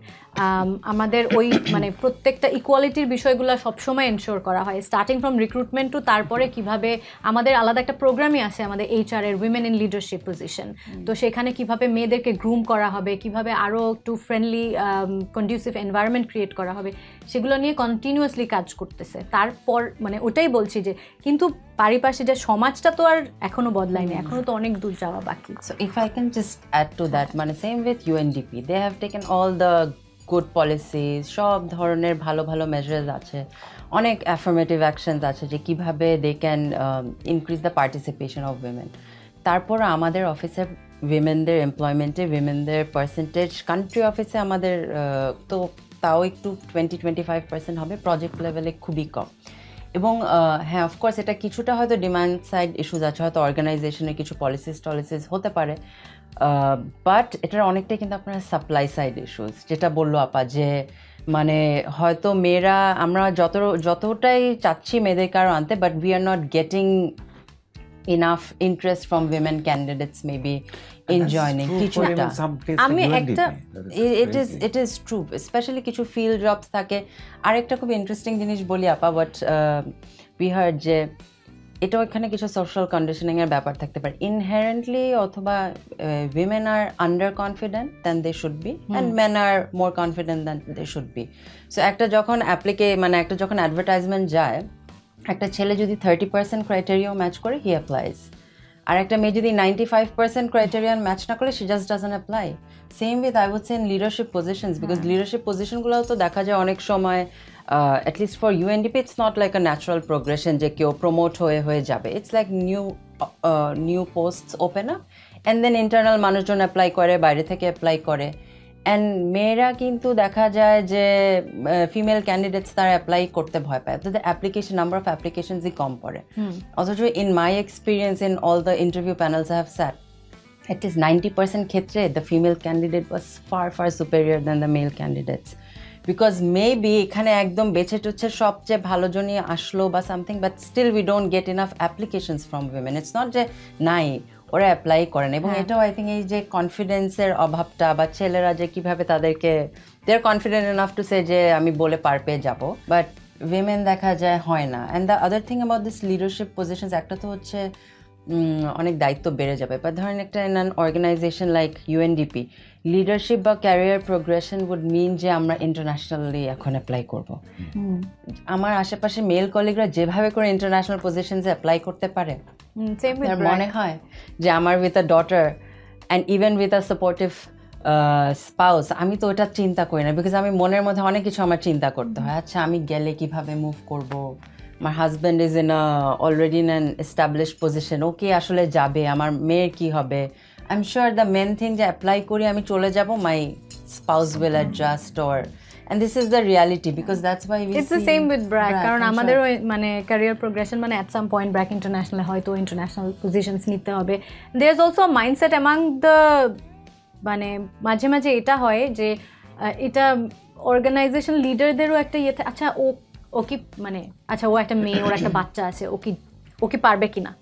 আমাদের ওই মানে প্রত্যেকটা ইকুয়ালিটির বিষয়গুলো সবসময় এনশোর করা হয়, স্টার্টিং ফ্রম রিক্রুটমেন্ট টু তারপরে কিভাবে আমাদের আলাদা একটা প্রোগ্রামই আছে আমাদের HR এর উইমেন ইন লিডারশিপ পজিশন, তো সেখানে কিভাবে মেয়েদেরকে গ্রুম করা হবে, কিভাবে আরও একটু ফ্রেন্ডলি কন্ডিউসিভ এনভায়রনমেন্ট ক্রিয়েট করা হবে, সেগুলো নিয়ে কন্টিনিউয়াসলি কাজ করতেছে। তারপর মানে ওটাই বলছি যে কিন্তু পারিপার্শ্বিক যে সমাজটা তো আর এখনো বদলায়নি, এখনো তো অনেক দূর যাওয়া বাকি। So if I can just add to that, মানে same with UNDP, they have taken all the good policies, সব ধরনের ভালো ভালো মেজার্স আছে, অনেক অ্যাফার্মেটিভ অ্যাকশনস আছে যে কিভাবে they can increase the participation of women. তারপর আমাদের অফিসে উইমেনদের এমপ্লয়মেন্টে উইমেনদের পার্সেন্টেজ কান্ট্রি অফিসে আমাদের তো তাও একটু 20-25% হবে, প্রজেক্ট লেভেলে খুবই কম। এবং হ্যাঁ অফকোর্স এটা কিছুটা হয়তো ডিমান্ড সাইড ইস্যুস আছে, হয়তো অর্গানাইজেশনের কিছু পলিসিস হতে পারে, বাট এটার অনেকটাই কিন্তু আপনার সাপ্লাই সাইড ইস্যুস, যেটা বললো আপা যে মানে হয়তো মেয়েরা আমরা যতটাই চাচ্ছি মেয়েদেরকে আরও আনতে, but we are not getting enough interest from women candidates maybe in joining কিছুটা। আমি একটা it is true, especially কিছু field jobs থাকে। আরেকটা খুব ইন্টারেস্টিং জিনিস বলি আপা, বাট we heard যে এটাও এখানে কিছু সোশ্যাল কন্ডিশনিং এর ব্যাপার থাকতে পারে ইনহেরেন্টলি, অথবা women are under confident than they should be and men are more confident than they should be. So একটা যখন একটা যখন অ্যাডভার্টাইজমেন্ট যায়, একটা ছেলে যদি 30% ক্রাইটেরিয়া ম্যাচ করে হি অ্যাপ্লাইজ, আর একটা মেয়ে যদি 95% ক্রাইটেরিয়ান ম্যাচ না করে she just doesn't apply. Same with I would say in leadership positions, because leadership পজিশনগুলোও তো দেখা যায় অনেক সময় at least for UNDP it's not like a natural progression যে কেউ প্রমোট হয়ে যাবে, it's like new posts open up and then internal মানুষজন অ্যাপ্লাই করে, বাইরে থেকে অ্যাপ্লাই করে। অ্যান্ড মেয়েরা কিন্তু দেখা যায় যে ফিমেল ক্যান্ডিডেটস তারা অ্যাপ্লাই করতে ভয় পায়, তাদের নাম্বার অফ অ্যাপ্লিকেশনসই কম পড়ে। অথচ in my experience in all the interview panels I have sat, at least 90% ক্ষেত্রে the female candidate was far superior than the male candidates, because maybe এখানে একদম বেছে টুচ্ছে সবচেয়ে ভালো জনই আসলো বা something, but still we don't get enough applications from women. It's not যে নাই, ওরা অ্যাপ্লাই করেন। এবং এটাও আই থিঙ্ক এই যে কনফিডেন্সের অভাবটা, বা ছেলেরা যে কীভাবে তাদেরকে দে are confident enough to say যে আমি বলে পার পেয়ে যাবো, বাট উইমেন দেখা যায় হয় না। And the other thing about this leadership positions, একটা তো হচ্ছে অনেক দায়িত্ব বেড়ে যাবে, বা ধরেন একটা in an organization like UNDP leadership বা ক্যারিয়ার প্রোগ্রেশন উড মিন যে আমরা ইন্টারন্যাশনালি এখন অ্যাপ্লাই করব। আমার আশেপাশে মেল কলিগরা যেভাবে করে ইন্টারন্যাশনাল পজিশনসে অ্যাপ্লাই করতে পারে, তার মনে হয় যে আমার with a daughter and even with a supportive spouse, আমি তো ওটা চিন্তা করি না, বিকজ আমি মনের মধ্যে অনেক কিছু আমার চিন্তা করতে হয়। আচ্ছা আমি গেলে কিভাবে মুভ করব, my husband is already in an established position, ওকে আসলে যাবে, আমার মেয়ের কি হবে। I'm sure the main thing যে অ্যাপ্লাই করি আমি চলে যাব, my spouse will adjust, or and this is the reality, because that's why we it's the same with BRAC, কারণ আমাদের মানে ক্যারিয়ার প্রোগ্রেশন মানে at some point BRAC international হয়তো ইন্টারন্যাশনাল পজিশনস নিতে হবে। there is also a mindset among the মানে মাঝে মাঝে এটা হয় যে এটা অর্গানাইজেশন লিডারদেরও একটা ইয়ে, আচ্ছা ও কি মানে আচ্ছা ও একটা মেয়ে, ওর একটা বাচ্চা আছে, ও কি পারবে কিনা,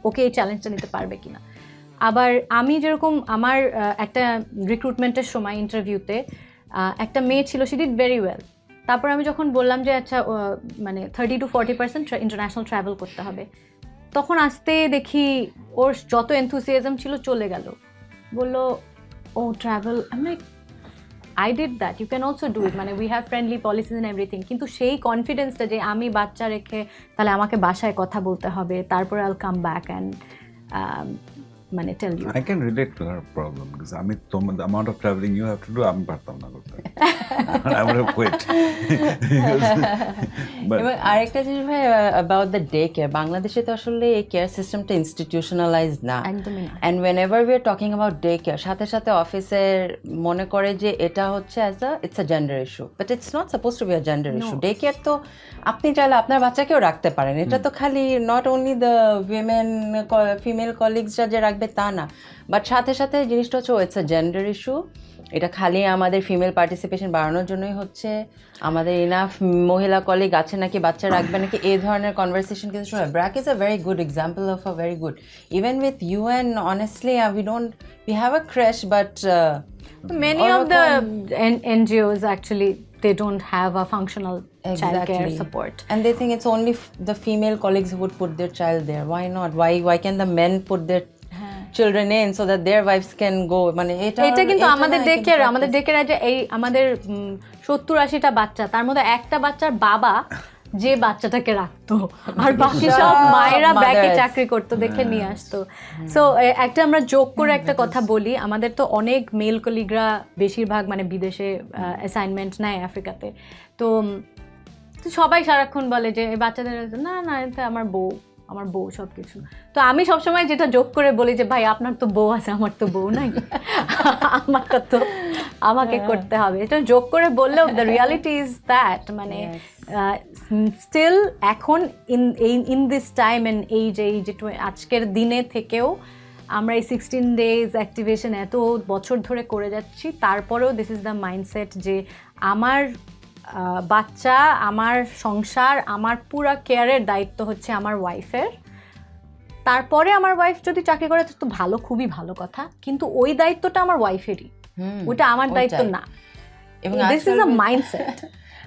ওকে এই চ্যালেঞ্জটা নিতে পারবে কিনা। আবার আমি যেরকম আমার একটা রিক্রুটমেন্টের সময় ইন্টারভিউতে একটা মেয়ে ছিল, শি ডিড ভেরি ওয়েল। তারপর আমি যখন বললাম যে আচ্ছা মানে 30-40% ইন্টারন্যাশনাল ট্রাভেল করতে হবে, তখন আসতে দেখি ওর যত এনথুসিয়াজম ছিল চলে গেল, বললো ও ট্রাভেল। আমি like I did that, you can also do it, মানে we have friendly policies and everything, কিন্তু সেই কনফিডেন্সটা যে আমি বাচ্চা রেখে তাহলে আমাকে বাসায় কথা বলতে হবে, তারপর I'll come back and মানে tell you. I can relate to her problem, because আমি the amount of traveling you have to do আমি পারতাম না করতে। I would have quit. এবং আরেকটা জিনিস ভাই about the day care, বাংলাদেশে তো আসলে এই কেয়ার সিস্টেমটা ইনস্টিটিউশনালাইজড না, একদমই না। and whenever we are talking about day care, সাথে সাথে অফিসের মনে করে যে এটা হচ্ছে it's a gender issue, but it's not supposed to be a gender issue. Day care তো আপনি চাইলে আপনার বাচ্চাকেও রাখতে পারেন, এটা তো খালি not only the women female colleagues যে রাখবে রাখবে তা না, বাট সাথে সাথে জিনিসটা হচ্ছে ইটস আ জেন্ডার ইস্যু। এটা খালি আমাদের ফিমেল পার্টিসিপেশন বাড়ানোর জন্যই হচ্ছে, আমাদের ইনাফ মহিলা কলিগ আছে নাকি, বাচ্চা রাখবে নাকি, এই ধরনের কনভারসেশন কিন্তু শোনা। BRAC is a very good example of a very good, even with UN honestly we have a crash, but many of the NGOs actually they don't have a functional child care support, and they think it's only the female colleagues who would put their child there. Why not? Why can the men put their children in so that their wives can go? মানে এটা কিন্তু আমাদের ডেকের যে এই আমাদের 70-80টা বাচ্চা, তার মধ্যে একটা বাচ্চার বাবা যে বাচ্চাটাকে রাখতো, আর বাকি সব মায়েরা ব্যাকে চাকরি করতো, দেখে নিয়ে আসতো। সো একটা আমরা যোগ করে একটা কথা বলি, আমাদের তো অনেক মেল কলিগরা বেশিরভাগ মানে বিদেশে অ্যাসাইনমেন্ট নেয় আফ্রিকাতে, তো সবাই সারাক্ষণ বলে যে এই বাচ্চাদের না না এটা আমার বউ সব কিছু। তো আমি সবসময় যেটা যোগ করে বলি যে ভাই আপনার তো বউ আছে, আমার তো বউ নাই, আমাকে করতে হবে। এটা যোগ করে বললেও দ্য রিয়ালিটি ইজ দ্যাট মানে স্টিল এখন ইন দিস টাইম অ্যান্ড এই যে আজকের দিনে থেকেও আমরা এই 16 days অ্যাক্টিভেশন এত বছর ধরে করে যাচ্ছি, তারপরেও দিস ইজ দ্য মাইন্ডসেট যে আমার বাচ্চা, আমার সংসার, আমার পুরা কেয়ারের দায়িত্ব হচ্ছে আমার ওয়াইফের। তারপরে আমার ওয়াইফ যদি চাকরি করে তো ভালো, খুবই ভালো কথা, কিন্তু ওই দায়িত্বটা আমার ওয়াইফেরই, ওটা আমার দায়িত্ব না। এবং this is a mindset.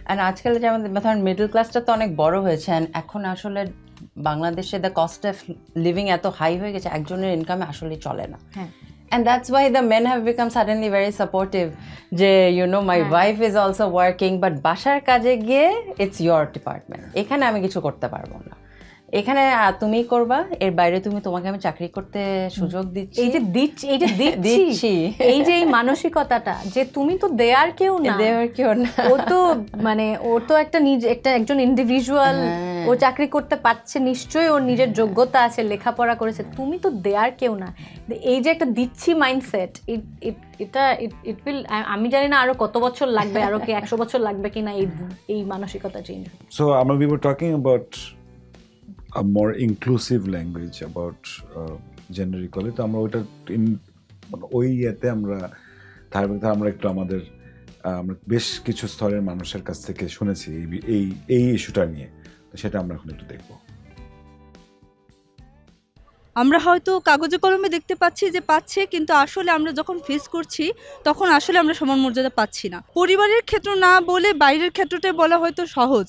And আজকাল যে আমাদের ধরেন মিডল ক্লাসটা তো অনেক বড় হয়েছে, অ্যান্ড এখন আসলে বাংলাদেশে দ্য কস্ট অফ লিভিং এত হাই হয়ে গেছে, একজনের ইনকামে আসলে চলে না। And that's why the men have become suddenly very supportive. যে my wife is also working, but বাসার কাজে গিয়ে it's your department. এখানে আমি কিছু করতে পারবো না, এখানে তুমি করবা, এর বাইরে তোমাকে আমি চাকরি করতে সুযোগ দিচ্ছি। এই যে দিচ্ছি এই যে এই মানসিকতাটা যে তুমি তো দেয়ার কেউ না, ও তো মানে ও তো একজন ইন্ডিভিজুয়াল, ও চাকরি করতে পারছে, নিশ্চয়ই ওর নিজের যোগ্যতা আছে, লেখাপড়া করেছে, তুমি তো দেয়ার কেউ না। এই যে একটা দিচ্ছি মাইন্ডসেট, এটা ইট উইল, আমি জানি না আরো কত বছর লাগবে, আরো কি 100 বছর লাগবে কিনা এই মানসিকতা change. So we were talking about a more inclusive language about gender equality. তো আমরা ওইটা ওই ইয়েতে আমরা একটু আমাদের আমরা বেশ কিছু স্তরের মানুষের কাছ থেকে শুনেছি এই ইস্যুটা নিয়ে, তো সেটা আমরা এখন একটু দেখব। আমরা হয়তো কাগজে কলমে দেখতে পাচ্ছি যে পাচ্ছে, কিন্তু আসলে আমরা যখন ফেস করছি তখন আসলে আমরা সমান মর্যাদা পাচ্ছি না। পরিবারের ক্ষেত্র না বলে বাইরের ক্ষেত্রটাই বলা হয়তো সহজ,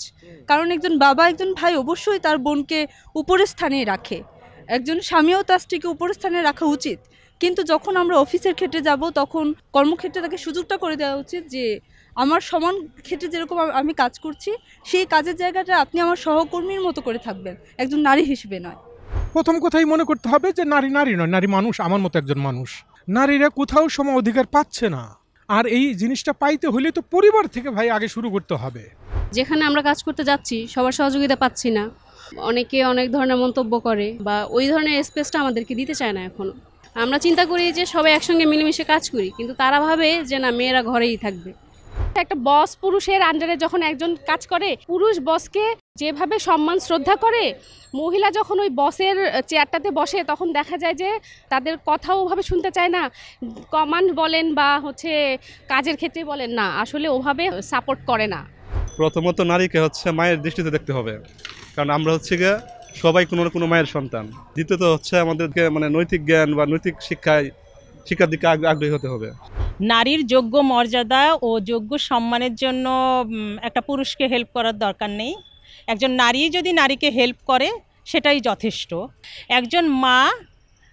কারণ একজন বাবা একজন ভাই অবশ্যই তার বোনকে উপরের স্থানে রাখে, একজন স্বামীও তার স্ত্রীকে উপরের স্থানে রাখা উচিত। কিন্তু যখন আমরা অফিসের ক্ষেত্রে যাব তখন কর্মক্ষেত্রে তাকে সুযোগটা করে দেওয়া উচিত যে আমার সমান ক্ষেত্রে যেরকম আমি কাজ করছি সেই কাজের জায়গাটা আপনি আমার সহকর্মীর মতো করে থাকবেন, একজন নারী হিসেবে নয়। প্রথম কথাই মনে করতে হবে যে নারী নয়, নারী মানুষ, আমার মতো একজন মানুষ। নারীরা কোথাও সম অধিকার পাচ্ছে না, আর এই জিনিসটা পাইতে হলে তো পরিবার থেকে ভাই আগে শুরু করতে হবে। যেখানে আমরা কাজ করতে যাচ্ছি সবার সহযোগিতা পাচ্ছি না, অনেকে অনেক ধরনের মন্তব্য করে বা ওই ধরনের স্পেসটা আমাদেরকে দিতে চায় না। এখন আমরা চিন্তা করি যে সবাই একসঙ্গে মিলেমিশে কাজ করি, কিন্তু তারা ভাবে যে না মেয়েরা ঘরেই থাকবে। একটা বস পুরুষের আন্ডারে যখন একজন কাজ করে, পুরুষ বসকে যেভাবে সম্মান শ্রদ্ধা করে, মহিলা যখন ওই বসের চেয়ারটাতে বসে তখন দেখা যায় যে তাদের কথাও ওভাবে শুনতে চায় না, কমান্ড বলেন বা কাজের ক্ষেত্রে বলেন না, আসলে ওভাবে সাপোর্ট করে না। প্রথমত নারীকে মায়ের দৃষ্টিতে দেখতে হবে, কারণ আমরা গিয়ে সবাই কোনো মায়ের সন্তান। দ্বিতীয়ত আমাদেরকে নৈতিক জ্ঞান বা নৈতিক শিক্ষার দিকে আগ্রহী হতে হবে। নারীর যোগ্য মর্যাদা ও যোগ্য সম্মানের জন্য একটা পুরুষকে হেল্প করার দরকার নেই। একজন নারী যদি নারীকে হেল্প করে সেটাই যথেষ্ট। একজন মা,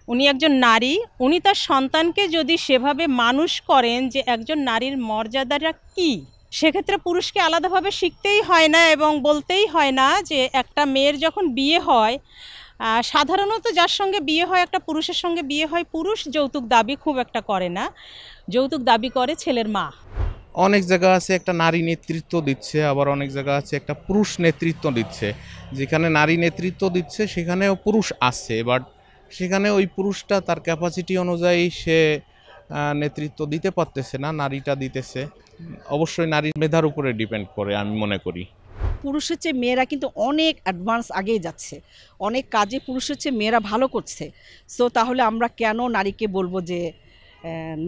উনি একজন নারী, উনি তার সন্তানকে যদি সেভাবে মানুষ করেন যে একজন নারীর মর্যাদাটা কী, সেক্ষেত্রে পুরুষকে আলাদাভাবে শিখতেই হয় না এবং বলতেই হয় না যে একটা মেয়ের যখন বিয়ে হয়, সাধারণত যার সঙ্গে বিয়ে হয়, একটা পুরুষের সঙ্গে বিয়ে হয়, পুরুষ যৌতুক দাবি খুব একটা করে না, যৌতুক দাবি করে ছেলের মা। অনেক জায়গা আছে একটা নারী নেতৃত্ব দিচ্ছে, আবার অনেক জায়গা আছে একটা পুরুষ নেতৃত্ব দিচ্ছে। যেখানে নারী নেতৃত্ব দিচ্ছে সেখানেও পুরুষ আছে, বাট সেখানে ওই পুরুষটা তার ক্যাপাসিটি অনুযায়ী সে নেতৃত্ব দিতে পারতেছে না, নারীটা দিতেছে। অবশ্যই নারীর মেধার উপরে ডিপেন্ড করে আমি মনে করি। পুরুষের চেয়ে মেয়েরা কিন্তু অনেক অ্যাডভান্স আগেই যাচ্ছে, অনেক কাজে পুরুষের চেয়ে মেয়েরা ভালো করছে। সো তাহলে আমরা কেন নারীকে বলবো যে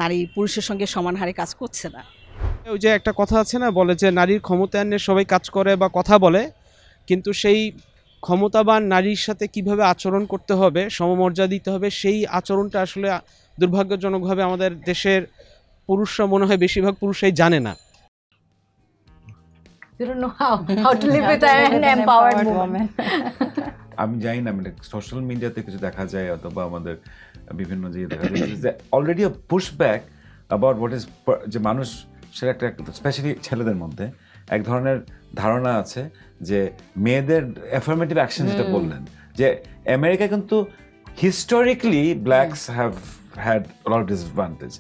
নারী পুরুষের সঙ্গে সমান হারে কাজ করছে না? ওই যে একটা কথা আছে না, বলে যে নারীর ক্ষমতায়নে সবাই কাজ করে বা কথা বলে, কিন্তু সেই ক্ষমতাবান নারীর সাথে কিভাবে আচরণ করতে হবে, সমমর্যাদা দিতে হবে, সেই আচরণটা আসলে দুর্ভাগ্যজনকভাবে আমাদের দেশের পুরুষরা মনে হয় বেশিরভাগ পুরুষরাই জানে না। You don't know how to live with an empowered woman. আমি জানি না, মানে সোশ্যাল মিডিয়াতে কিছু দেখা যায় অথবা আমাদের বিভিন্ন যে দেখা যায় যে already a push back about what is, যে মানুষ সেটা একটা স্পেশালি ছেলেদের মধ্যে এক ধরনের ধারণা আছে যে মেয়েদের অ্যাফার্মেটিভ অ্যাকশন, যেটা বললেন যে আমেরিকা কিন্তু historically blacks have had a lot of disadvantage,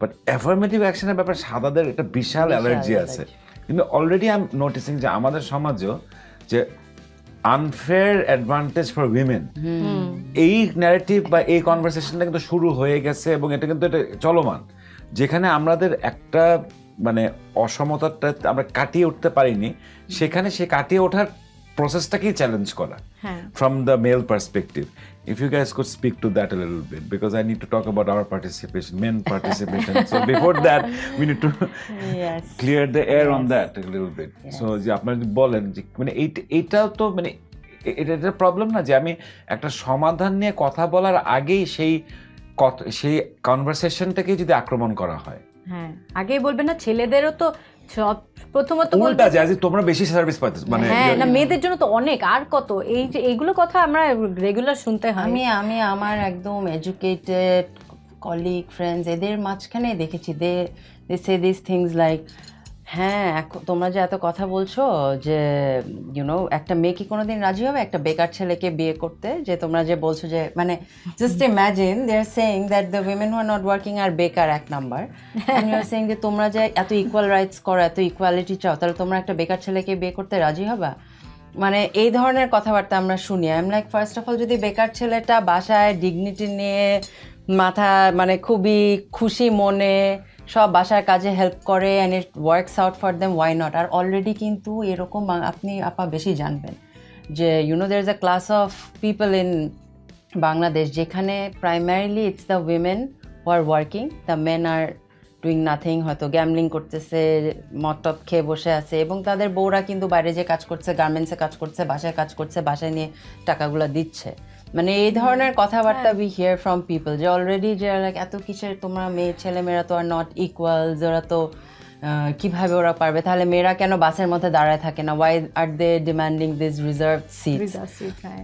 but affirmative অ্যাকশনের ব্যাপারে সাদাদের একটা বিশাল অ্যালার্জি আছে। কিন্তু অলরেডি আই এম নোটিসিং যে আমাদের সমাজও যে আনফেয়ার অ্যাডভান্টেজ ফর উইমেন, এই ন্যারেটিভ বা এই কনভারসেশনটা কিন্তু শুরু হয়ে গেছে এবং এটা কিন্তু এটা চলমান, যেখানে আমাদের একটা মানে অসমতাটা আমরা কাটিয়ে উঠতে পারিনি, সেখানে সে কাটিয়ে ওঠার প্রসেসটাকেই চ্যালেঞ্জ করা from the male perspective. If you guys could speak to that a little bit, because I need to talk about our participation, men participation. So before that, we need to clear the air on that a little bit. So যে আপনারা বলেন যে মানে এইটাও তো মানে এটা problem না যে আমি একটা সমাধান নিয়ে কথা বলার আগেই সেই কনভারসেশনটাকে যদি আক্রমণ করা হয়। হ্যাঁ, আগেই বলবেন না, ছেলেদেরও তো সব প্রথমত উল্টা যায় যে তোমরা বেশি সার্ভিস পাচ্ছ, মানে হ্যাঁ না, মেয়েদের জন্য তো অনেক আর কত, এই যে এইগুলো কথা আমরা রেগুলার শুনতে হয়। আমি আমার একদম এডুকেটেড কলিগ ফ্রেন্ডস এদের মাঝখানে দেখেছি, দে সে দিস থিংস লাইক, হ্যাঁ তোমরা যে এত কথা বলছো যে একটা মেয়ে কি কোনোদিন রাজি হবে একটা বেকার ছেলেকে বিয়ে করতে, যে তোমরা যে বলছো যে মানে just imagine they are saying that the women who are not working are বেকার এক number, and you are saying যে তোমরা যে এত ইকুয়াল রাইটস করো, এত ইকুয়ালিটি চাও, তাহলে তোমরা একটা বেকার ছেলেকে বিয়ে করতে রাজি হবা? মানে এই ধরনের কথাবার্তা আমরা শুনি। I am like, first of all যদি বেকার ছেলেটা বাসায় ডিগনিটি নিয়ে মাথা মানে খুবই খুশি মনে সব বাসার কাজে হেল্প করে and it works out for them, why not? আর অলরেডি কিন্তু এরকম আপনি আপা বেশি জানবেন যে there is a class of people in Bangladesh যেখানে primarily it's the women who are working, the men are doing nothing, হয়তো গ্যামলিং করতেছে, মদ টপ খেয়ে বসে আছে, এবং তাদের বউরা কিন্তু বাইরে যে কাজ করছে, গার্মেন্টসে কাজ করছে, বাসায় কাজ করছে, বাসায় নিয়ে টাকাগুলো দিচ্ছে। মানে এই ধরনের কথাবার্তা উই হিয়ার ফ্রম পিপল যে অলরেডি যে লাইক এত কিসের তোমরা মেয়ে ছেলেমেয়েরা তো আর নট ইকুয়ালস, ওরা তো কিভাবে ওরা পারবে, তাহলে মেয়েরা কেন বাসের মধ্যে দাঁড়ায় থাকে না, why are they demanding this reserve seats?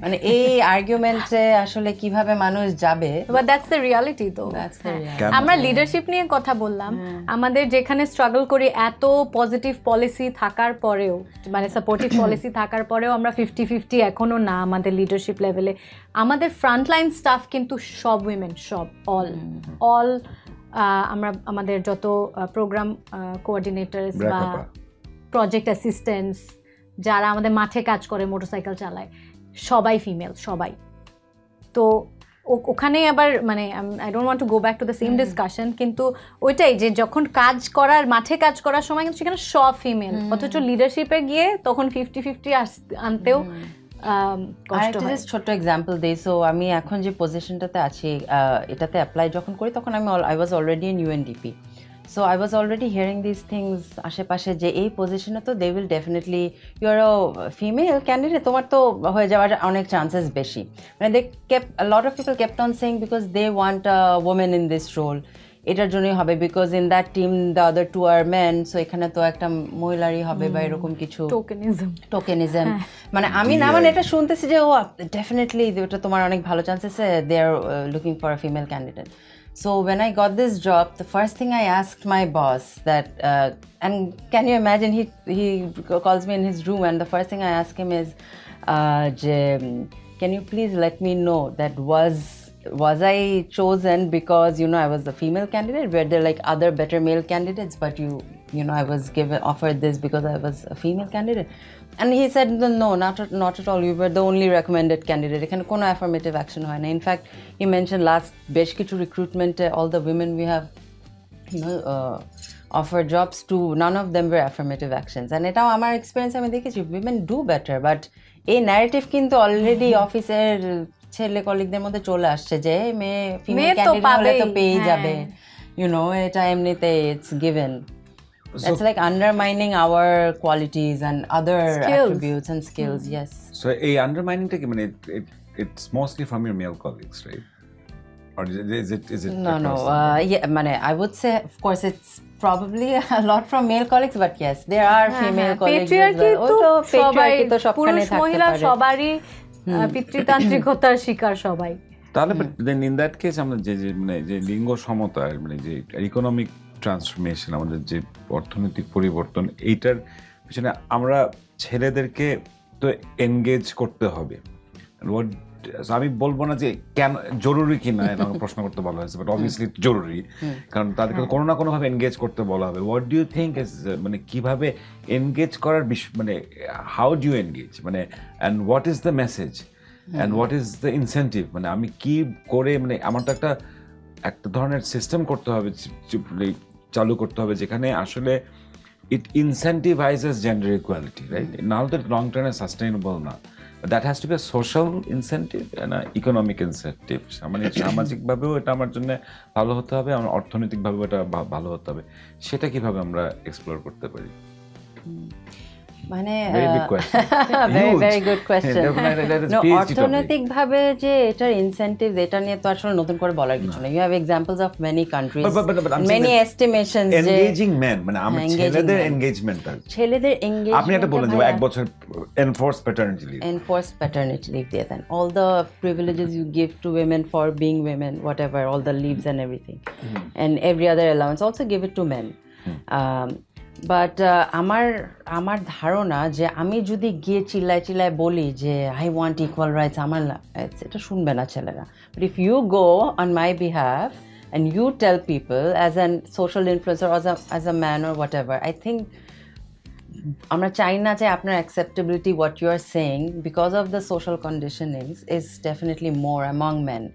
মানে এই আর্গুমেন্টে আসলে কিভাবে মানুষ যাবে? But that's the reality. তো আমরা লিডারশিপ নিয়ে কথা বললাম, আমাদের যেখানে স্ট্রাগল করি এত পজিটিভ পলিসি থাকার পরেও, মানে সাপোর্টিভ পলিসি থাকার পরেও আমরা 50-50 এখনো না আমাদের লিডারশিপ লেভেলে। আমাদের ফ্রন্টলাইন স্টাফ কিন্তু সব উইমেন, সব অল আমরা আমাদের যত প্রোগ্রাম কোঅর্ডিনেটরস বা প্রজেক্ট অ্যাসিস্ট্যান্টস যারা আমাদের মাঠে কাজ করে, মোটরসাইকেল চালায়, সবাই ফিমেল, সবাই। তো ওখানে আবার মানে I don't want to go back to the same discussion, কিন্তু ওইটাই যে যখন কাজ করার মাঠে কাজ করার সময় কিন্তু সেখানে সব ফিমেল, অথচ লিডারশিপে গিয়ে তখন 50-50 আনতেও ছোট্ট এক্সাম্পল দিই। সো আমি এখন যে পজিশনটাতে আছি এটাতে অ্যাপ্লাই যখন করি তখন I was already in UNDP, so I was already hearing this things আশেপাশে যে এই পজিশনে তো they will definitely, you are female candidate, তোমার তো হয়ে যাওয়ার অনেক চান্সেস বেশি। মানে they kept a lot of people kept on saying because they want a woman in this role, এটার জন্যই হবে, because in that team the other two are men, so এখানে তো একটা মহিলারই হবে বা এরকম কিছু টোকেনিজম। মানে আমি না, মানে এটা শুনতেছি যে ও ডেফিনেটলি ওটা তোমার অনেক ভালো chances, they are looking for a female candidate. So when I got this job, the first thing I asked my boss that, and can you imagine, he calls me in his room and the first thing I ask him is, can you please let me know that was I chosen because I was a female candidate? Were there like other better male candidates, but I was offered this because I was a female candidate? And he said, no, not at all. You were the only recommended candidate. এখানে কোনো affirmative action হয় না. In fact, he mentioned last বেশ কিছু recruitment, all the women we have offer jobs to, none of them were affirmative actions. And এটাও আমার experience আমি দেখেছি, women do better, but এই ন্যারেটিভ কিন্তু অলরেডি অফিসের ছেলে কলিগদের মধ্যে চলে আসছে যে মেয়ে ফিমেল ক্যান্ডিডেট হলে তো পেয়ে যাবে, এটা এমনিতে it's given. That's like undermining our qualities and other attributes and skills. Yes. So a undermining take, I mean, it's mostly from your male colleagues, right? Or is it no yeah, I would say of course it's probably a lot from male colleagues, but yes, there are female colleagues as well. patriarchy to পুরুষ মহিলা সবারই পিতৃতান্ত্রিকতার শিকার সবাই। তাহলে then in that case আমরা যে লিঙ্গ সমতা মানে যে ইকোনমিক ট্রান্সফরমেশন, আমাদের যে অর্থনৈতিক পরিবর্তন, এইটার পিছনে আমরা ছেলেদেরকে তো এনগেজ করতে হবে। আমি বলবো না যে কেন জরুরি কিনা এটা প্রশ্ন করতে বলা হয়েছে, বাট অবভিয়াসলি জরুরি, কারণ তাদেরকে কোনো না কোনোভাবে এনগেজ করতে বলা হবে। What do you think is মানে কিভাবে এনগেজ করার মানে হাউ ডু ইউ এনগেজ, মানে and what is the message and what is the incentive, মানে আমি কি করে, মানে আমার তো একটা ধরনের সিস্টেম করতে হবে, চালু করতে হবে যেখানে আসলে ইট ইনসেন্টিভাইজেস জেন্ডার ইকুয়ালিটি, রাইট? নাহলে তো লং টার্মে সাস্টেইনেবল না। That has to be a social incentive and economic incentive. মানে সামাজিকভাবেও এটা আমার জন্য ভালো হতে হবে, আমার অর্থনৈতিকভাবেও এটা ভালো হতে হবে। সেটা কিভাবে আমরা এক্সপ্লোর করতে পারি? মানে very good question. অর্থনৈতিকভাবে যে এটার ইনসেন্টিভস, এটা নিয়ে তো আসলে নতুন করে বলার কিছু নেই। You have examples of many countries, many estimations যে engaging men, মানে আমরা ছেলেদের এনগেজমেন্টটা, ছেলেদের এনগেজমেন্ট, আপনি একটা বলেন যে 1 বছর enforced paternity leave দিয়ে দেন, all the privileges you give to women for being women, whatever, all the leaves and everything, and every other allowance also give it to men. But আমার ধারণা যে আমি যদি গিয়ে চিল্লায় বলি যে আই ওয়ান্ট ইকুয়াল রাইটস, আমার এটা শুনবে না ছেলেরা। But if you go on my behalf and you tell people as an social influencer as a man or whatever, I think আমরা চাই না যে আপনার acceptability what you are saying because of the social conditionings is definitely more among men.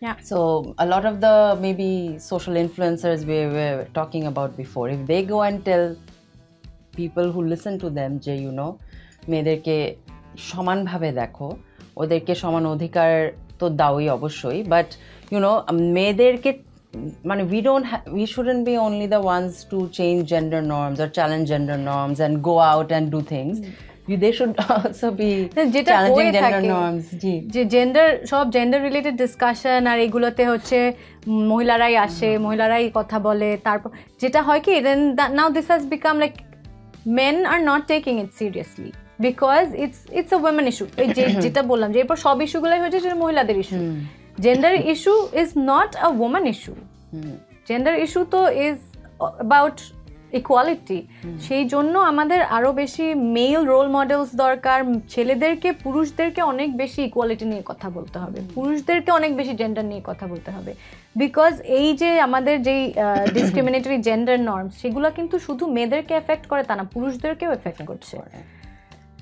Yeah. So a lot of the maybe social influencers we were talking about before, if they go and tell people who listen to them যে মেয়েদেরকে সমানভাবে দেখো, ওদেরকে সমান অধিকার তো দাওই অবশ্যই, but মেয়েদেরকে মানে we shouldn't be only the ones to change gender norms or challenge gender norms and go out and do things. They should also be challenging gender norms. যে সব জেন্ডার রিলেটেড ডিসকাশন আর এগুলোতে হচ্ছে মহিলারাই আসে, মহিলারাই কথা বলে, তারপর যেটা হয় কি then now this has become like men are not taking it seriously because it's a women issue. যেটা বললাম যে এরপর সব ইস্যুগুলোই হচ্ছে সেটা মহিলাদের issue. Gender issue is not a woman issue. Gender issue তো is about ইকুয়ালিটি। সেই জন্য আমাদের আরো বেশি মেল রোল মডেলস দরকার। ছেলেদেরকে পুরুষদেরকে অনেক বেশি ইকুয়ালিটি নিয়ে কথা বলতে হবে, পুরুষদেরকে অনেক বেশি জেন্ডার নিয়ে কথা বলতে হবে, বিকজ এই যে আমাদের যেই ডিসক্রিমিনেটরি জেন্ডার নর্মস সেগুলো কিন্তু শুধু মেয়েদেরকে এফেক্ট করে তা না, পুরুষদেরকেও এফেক্ট করছে।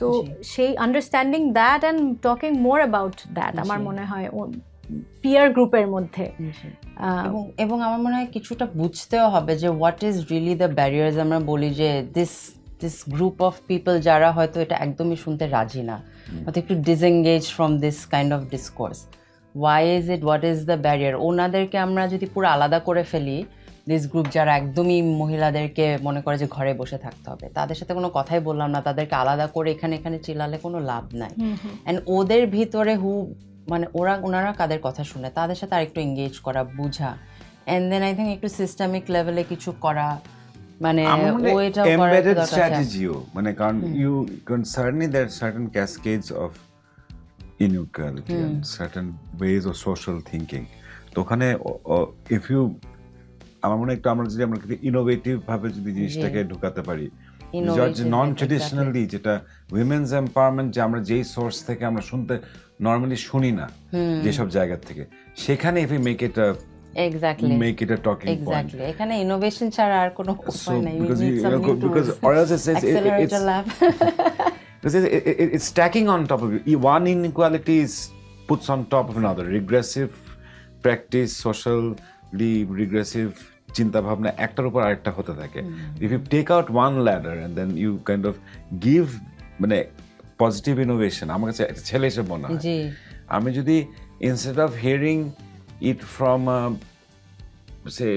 তো সেই understanding that and talking more about that আমার মনে হয় পিয়ার গ্রুপের মধ্যে, এবং আমার মনে হয় কিছুটা বুঝতেও হবে যে what is really the barriers. আমরা বলি যে দিস গ্রুপ অফ পিপল যারা হয়তো এটা একদমই শুনতে রাজি না, হয়তো একটু disengage from this kind of discourse, why is it, what is the barrier? ওনাদেরকে আমরা যদি পুরো আলাদা করে ফেলি, দিস গ্রুপ যারা একদমই মহিলাদেরকে মনে করে যে ঘরে বসে থাকতে হবে, তাদের সাথে কোনো কথাই বললাম না, তাদেরকে আলাদা করে এখানে চিল্লালে কোনো লাভ নাই। অ্যান্ড ওদের ভিতরে মানে ওনারা কাদের কথা শুনে তাদের সাথে আরেকটু এঙ্গেজ করা, বুঝা, এন্ড দেন আই থিঙ্ক একটু সিস্টেমিক লেভেলে কিছু করা, মানে ওইটা এমবেডেড স্ট্র্যাটেজিও, মানে কারণ you concernedly there certain cascades of inequality and certain ways of social thinking. তো ওখানে ইফ ইউ আমার মনে হয় একটু আমরা যদি ইনোভেটিভ ভাবে যদি জিনিসটাকে ঢুকাতে পারি, নন ট্রেডিশনালি, যেটা উইমেন্স এম্পাওয়ারমেন্ট, যে আমরা যেই সোর্স থেকে আমরা শুনতে নর্মালি শুনি না যেসব জায়গা থেকে, সেখানে if you make it a talking point, এখানে ইনোভেশন ছাড়া আর কোনো উপায় নাই, because or else it's stacking on top of it. One inequality puts on top of another, regressive practice, socially regressive চিন্তা ভাবনা একটার উপর আরেকটা হতে থাকে, if you take out one ladder and then you kind of give মানে positive innovation, আমার কাছে একটা ছেলে হিসেবে মনে হয় আমি যদি instead of hearing it from say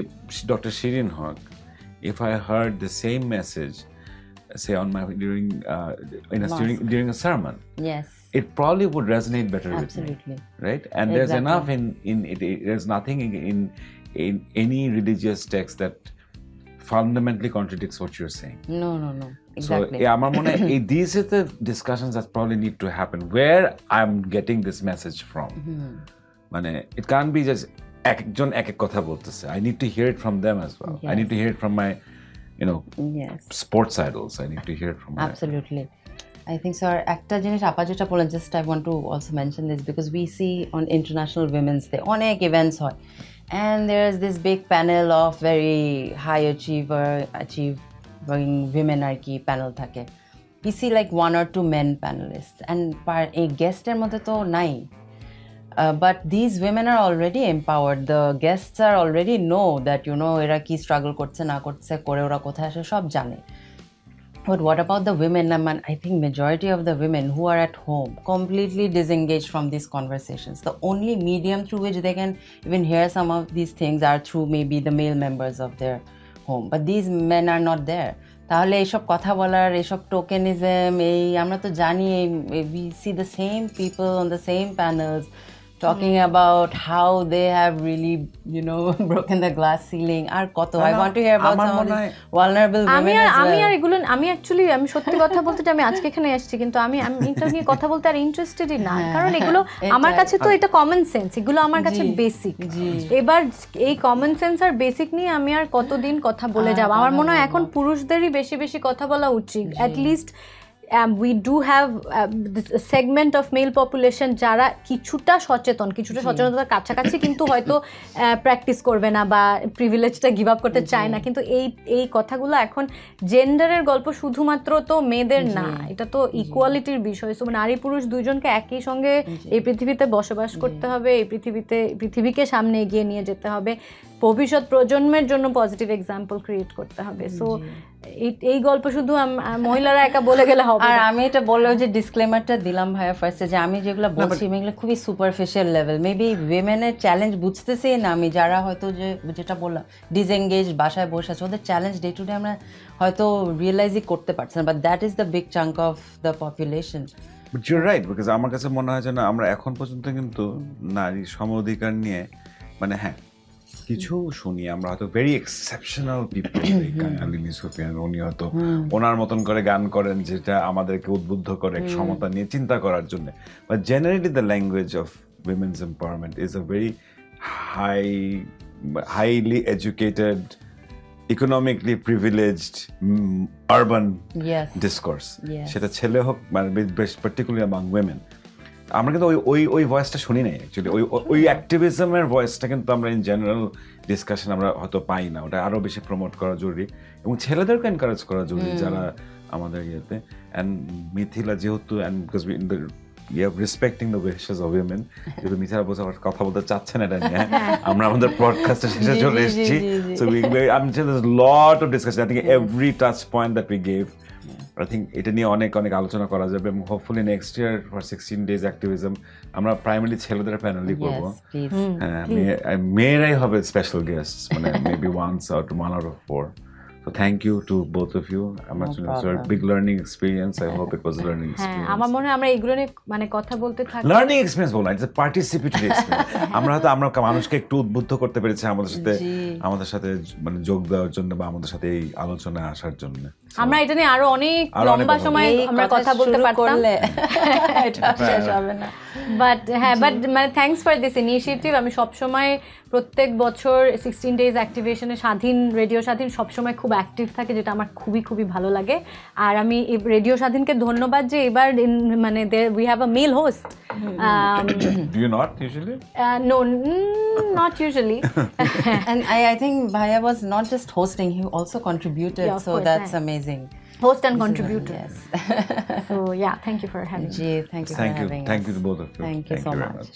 Dr. Shirin Haq, if I heard the same message say on my during a sermon, yes, it probably would resonate better with me, right? And there's enough in it, there's nothing in any religious text that fundamentally contradicts what you're saying. No, exactly. So আমার মনে হয় these are the discussions that probably need to happen where I'm getting this message from. মানে it can't be just একজন এক কথা বলতেছে. I need to hear it from them as well. I need to hear it from my sports idols. I need to hear it from absolutely. I think so. একটা জিনিস আপা যেটা বলেন, just I want to also mention this because we see on International Women's Day অনেক events হয় and there's this big panel of very high achieving women আর কি panel থাকে. We see like 1 or 2 men panelists and এই guest-এর মধ্যে তো নাই. But these women are already empowered. The guests are already know that এরা কি struggle করছে না করছে, করে ওরা কোথায় আসে সব জানে. But what about the women? I think majority of the women who are at home completely disengaged from these conversations. The only medium through which they can even hear some of these things are through maybe the male members of their home. But these men are not there. তাহলে এইসব কথা বলার, এইসব tokenism, আমরা তো জানি we see the same people on the same panels talking about how they have really broken the glass ceiling. আর কত I want to hear about some of these vulnerable women as well. আমি সত্যি কথা বলতে আমি আজকে এখানে আসছি, কিন্তু আমি এটা নিয়ে কথা বলতে আর ইন্টারেস্টেডই না, কারণ এগুলো আমার কাছে তো এটা কমন সেন্স, এগুলো আমার কাছে বেসিক। এবার এই কমন সেন্স আর বেসিক নিয়ে আমি আর কতদিন কথা বলে যাব? আমার মনে হয় এখন পুরুষদেরই বেশি বেশি কথা বলা উচিত। At least we do have this segment of male population যারা কিছুটা সচেতনতার কাছাকাছি, কিন্তু হয়তো প্র্যাকটিস করবে না বা প্রিভিলেজটা গিভ আপ করতে চায় না। কিন্তু এই কথাগুলো এখন জেন্ডারের গল্প শুধুমাত্র তো মেয়েদের না, এটা তো ইকুয়ালিটির বিষয়। সো নারী পুরুষ দুইজনকে একই সঙ্গে এই পৃথিবীতে বসবাস করতে হবে, এই পৃথিবীকে সামনে এগিয়ে নিয়ে যেতে হবে, ভবিষ্যৎ প্রজন্মের জন্য পজিটিভ এক্সাম্পল ক্রিয়েট করতে হবে। সো এই গল্প শুধু মহিলারা একা বলে গেলে হবে। আর আমি এটা বললেও যে ডিসক্লেমারটা দিলাম ভাইয়া ফার্স্টে, যে আমি যেগুলো বলছি এগুলো খুবই সুপারফিশিয়াল লেভেল, মেবি উইমেনের চ্যালেঞ্জ বুঝতেছি না আমি, যারা হয়তো যেটা বললাম ডিসএঙ্গেজ বাসায় বসে আছে, ওদের চ্যালেঞ্জ ডে টু ডে আমরা হয়তো রিয়েলাইজই করতে পারছি না, but that is the big chunk of the population. But you're right, because আমার কাছে মনে হয় যে না, আমরা এখন পর্যন্ত কিন্তু নারী সম অধিকার নিয়ে হ্যাঁ কিছু শুনি আমরা, হয়তো ভেরি এক্সেপশনাল পিপল, আলিনী সুফিয়ান, উনি হয়তো ওনার মতন করে গান করেন যেটা আমাদেরকে উদ্বুদ্ধ করে সমতা নিয়ে চিন্তা করার জন্য। But generally the language of women's empowerment is a very highly educated, economically privileged urban discourse, সেটা ছেলে হোক particularly among women। আমরা কিন্তু ওই ভয়েসটা শুনি নাই অ্যাকচুয়ালি, ওই অ্যাক্টিভিজমের ভয়েসটা কিন্তু আমরা ইন জেনারেল ডিসকাশন আমরা হয়তো পাই না। ওটা আরও বেশি প্রমোট করা জরুরি এবং ছেলেদেরকে এনকারেজ করা জরুরি যারা আমাদের ইয়েতে। অ্যান্ড মিথিলা যেহেতু because respecting the wishes of women, যেহেতু মিথিলা বসে আবার কথা বলতে চাচ্ছেন এটা নিয়ে, আমরা আমাদের পডকাস্টের শেষে চলে এসেছি। So I'm sure there's a lot of discussion. I think every touch point that we gave, I think এটা নিয়ে অনেক আলোচনা করা যাবে এবং hopefully next year for 16 days activism আমরা প্রাইমারি ছেলেদের প্যানেলই করবো। হ্যাঁ, মেয়েরাই হবে special guest, maybe one out of 4. So thank you to both of you. It's a big learning experience. I hope it was a learning experience. আমার মনে হয় আমরা এগুলো নিয়ে কথা বলতে থাকি। লার্নিং এক্সপেরিয়েন্স বলবো না, ইটস এ পার্টিসিপেটরি এক্সপেরিয়েন্স। আমরা মানুষকে একটু উদ্বুদ্ধ করতে পেরেছি আমাদের সাথে যোগ দেওয়ার জন্য বা আমাদের সাথে এই আলোচনায় আসার জন্য। আমরা এটা নিয়ে আরো অনেক লম্বা সময় আমরা কথা বলতে পারতাম, এটা শেষ হবে না। But thanks for this initiative. আমি সবসময় প্রত্যেক বছর 16 days অ্যাক্টিভেশনে রেডিও স্বাধীন সবসময় খুব অ্যাক্টিভ থাকে, যেটা আমার খুবই খুবই ভালো লাগে। আর আমি রেডিও স্বাধীনকে ধন্যবাদ যে এবার we have a male host. Do you not usually? No, not usually. And I think Bhaiya was not just hosting, he also contributed, yeah, so that's amazing. Host and contributor. Yes. So yeah, thank you for having me. Thank you for having us. Thank you to both of you. Thank you so much.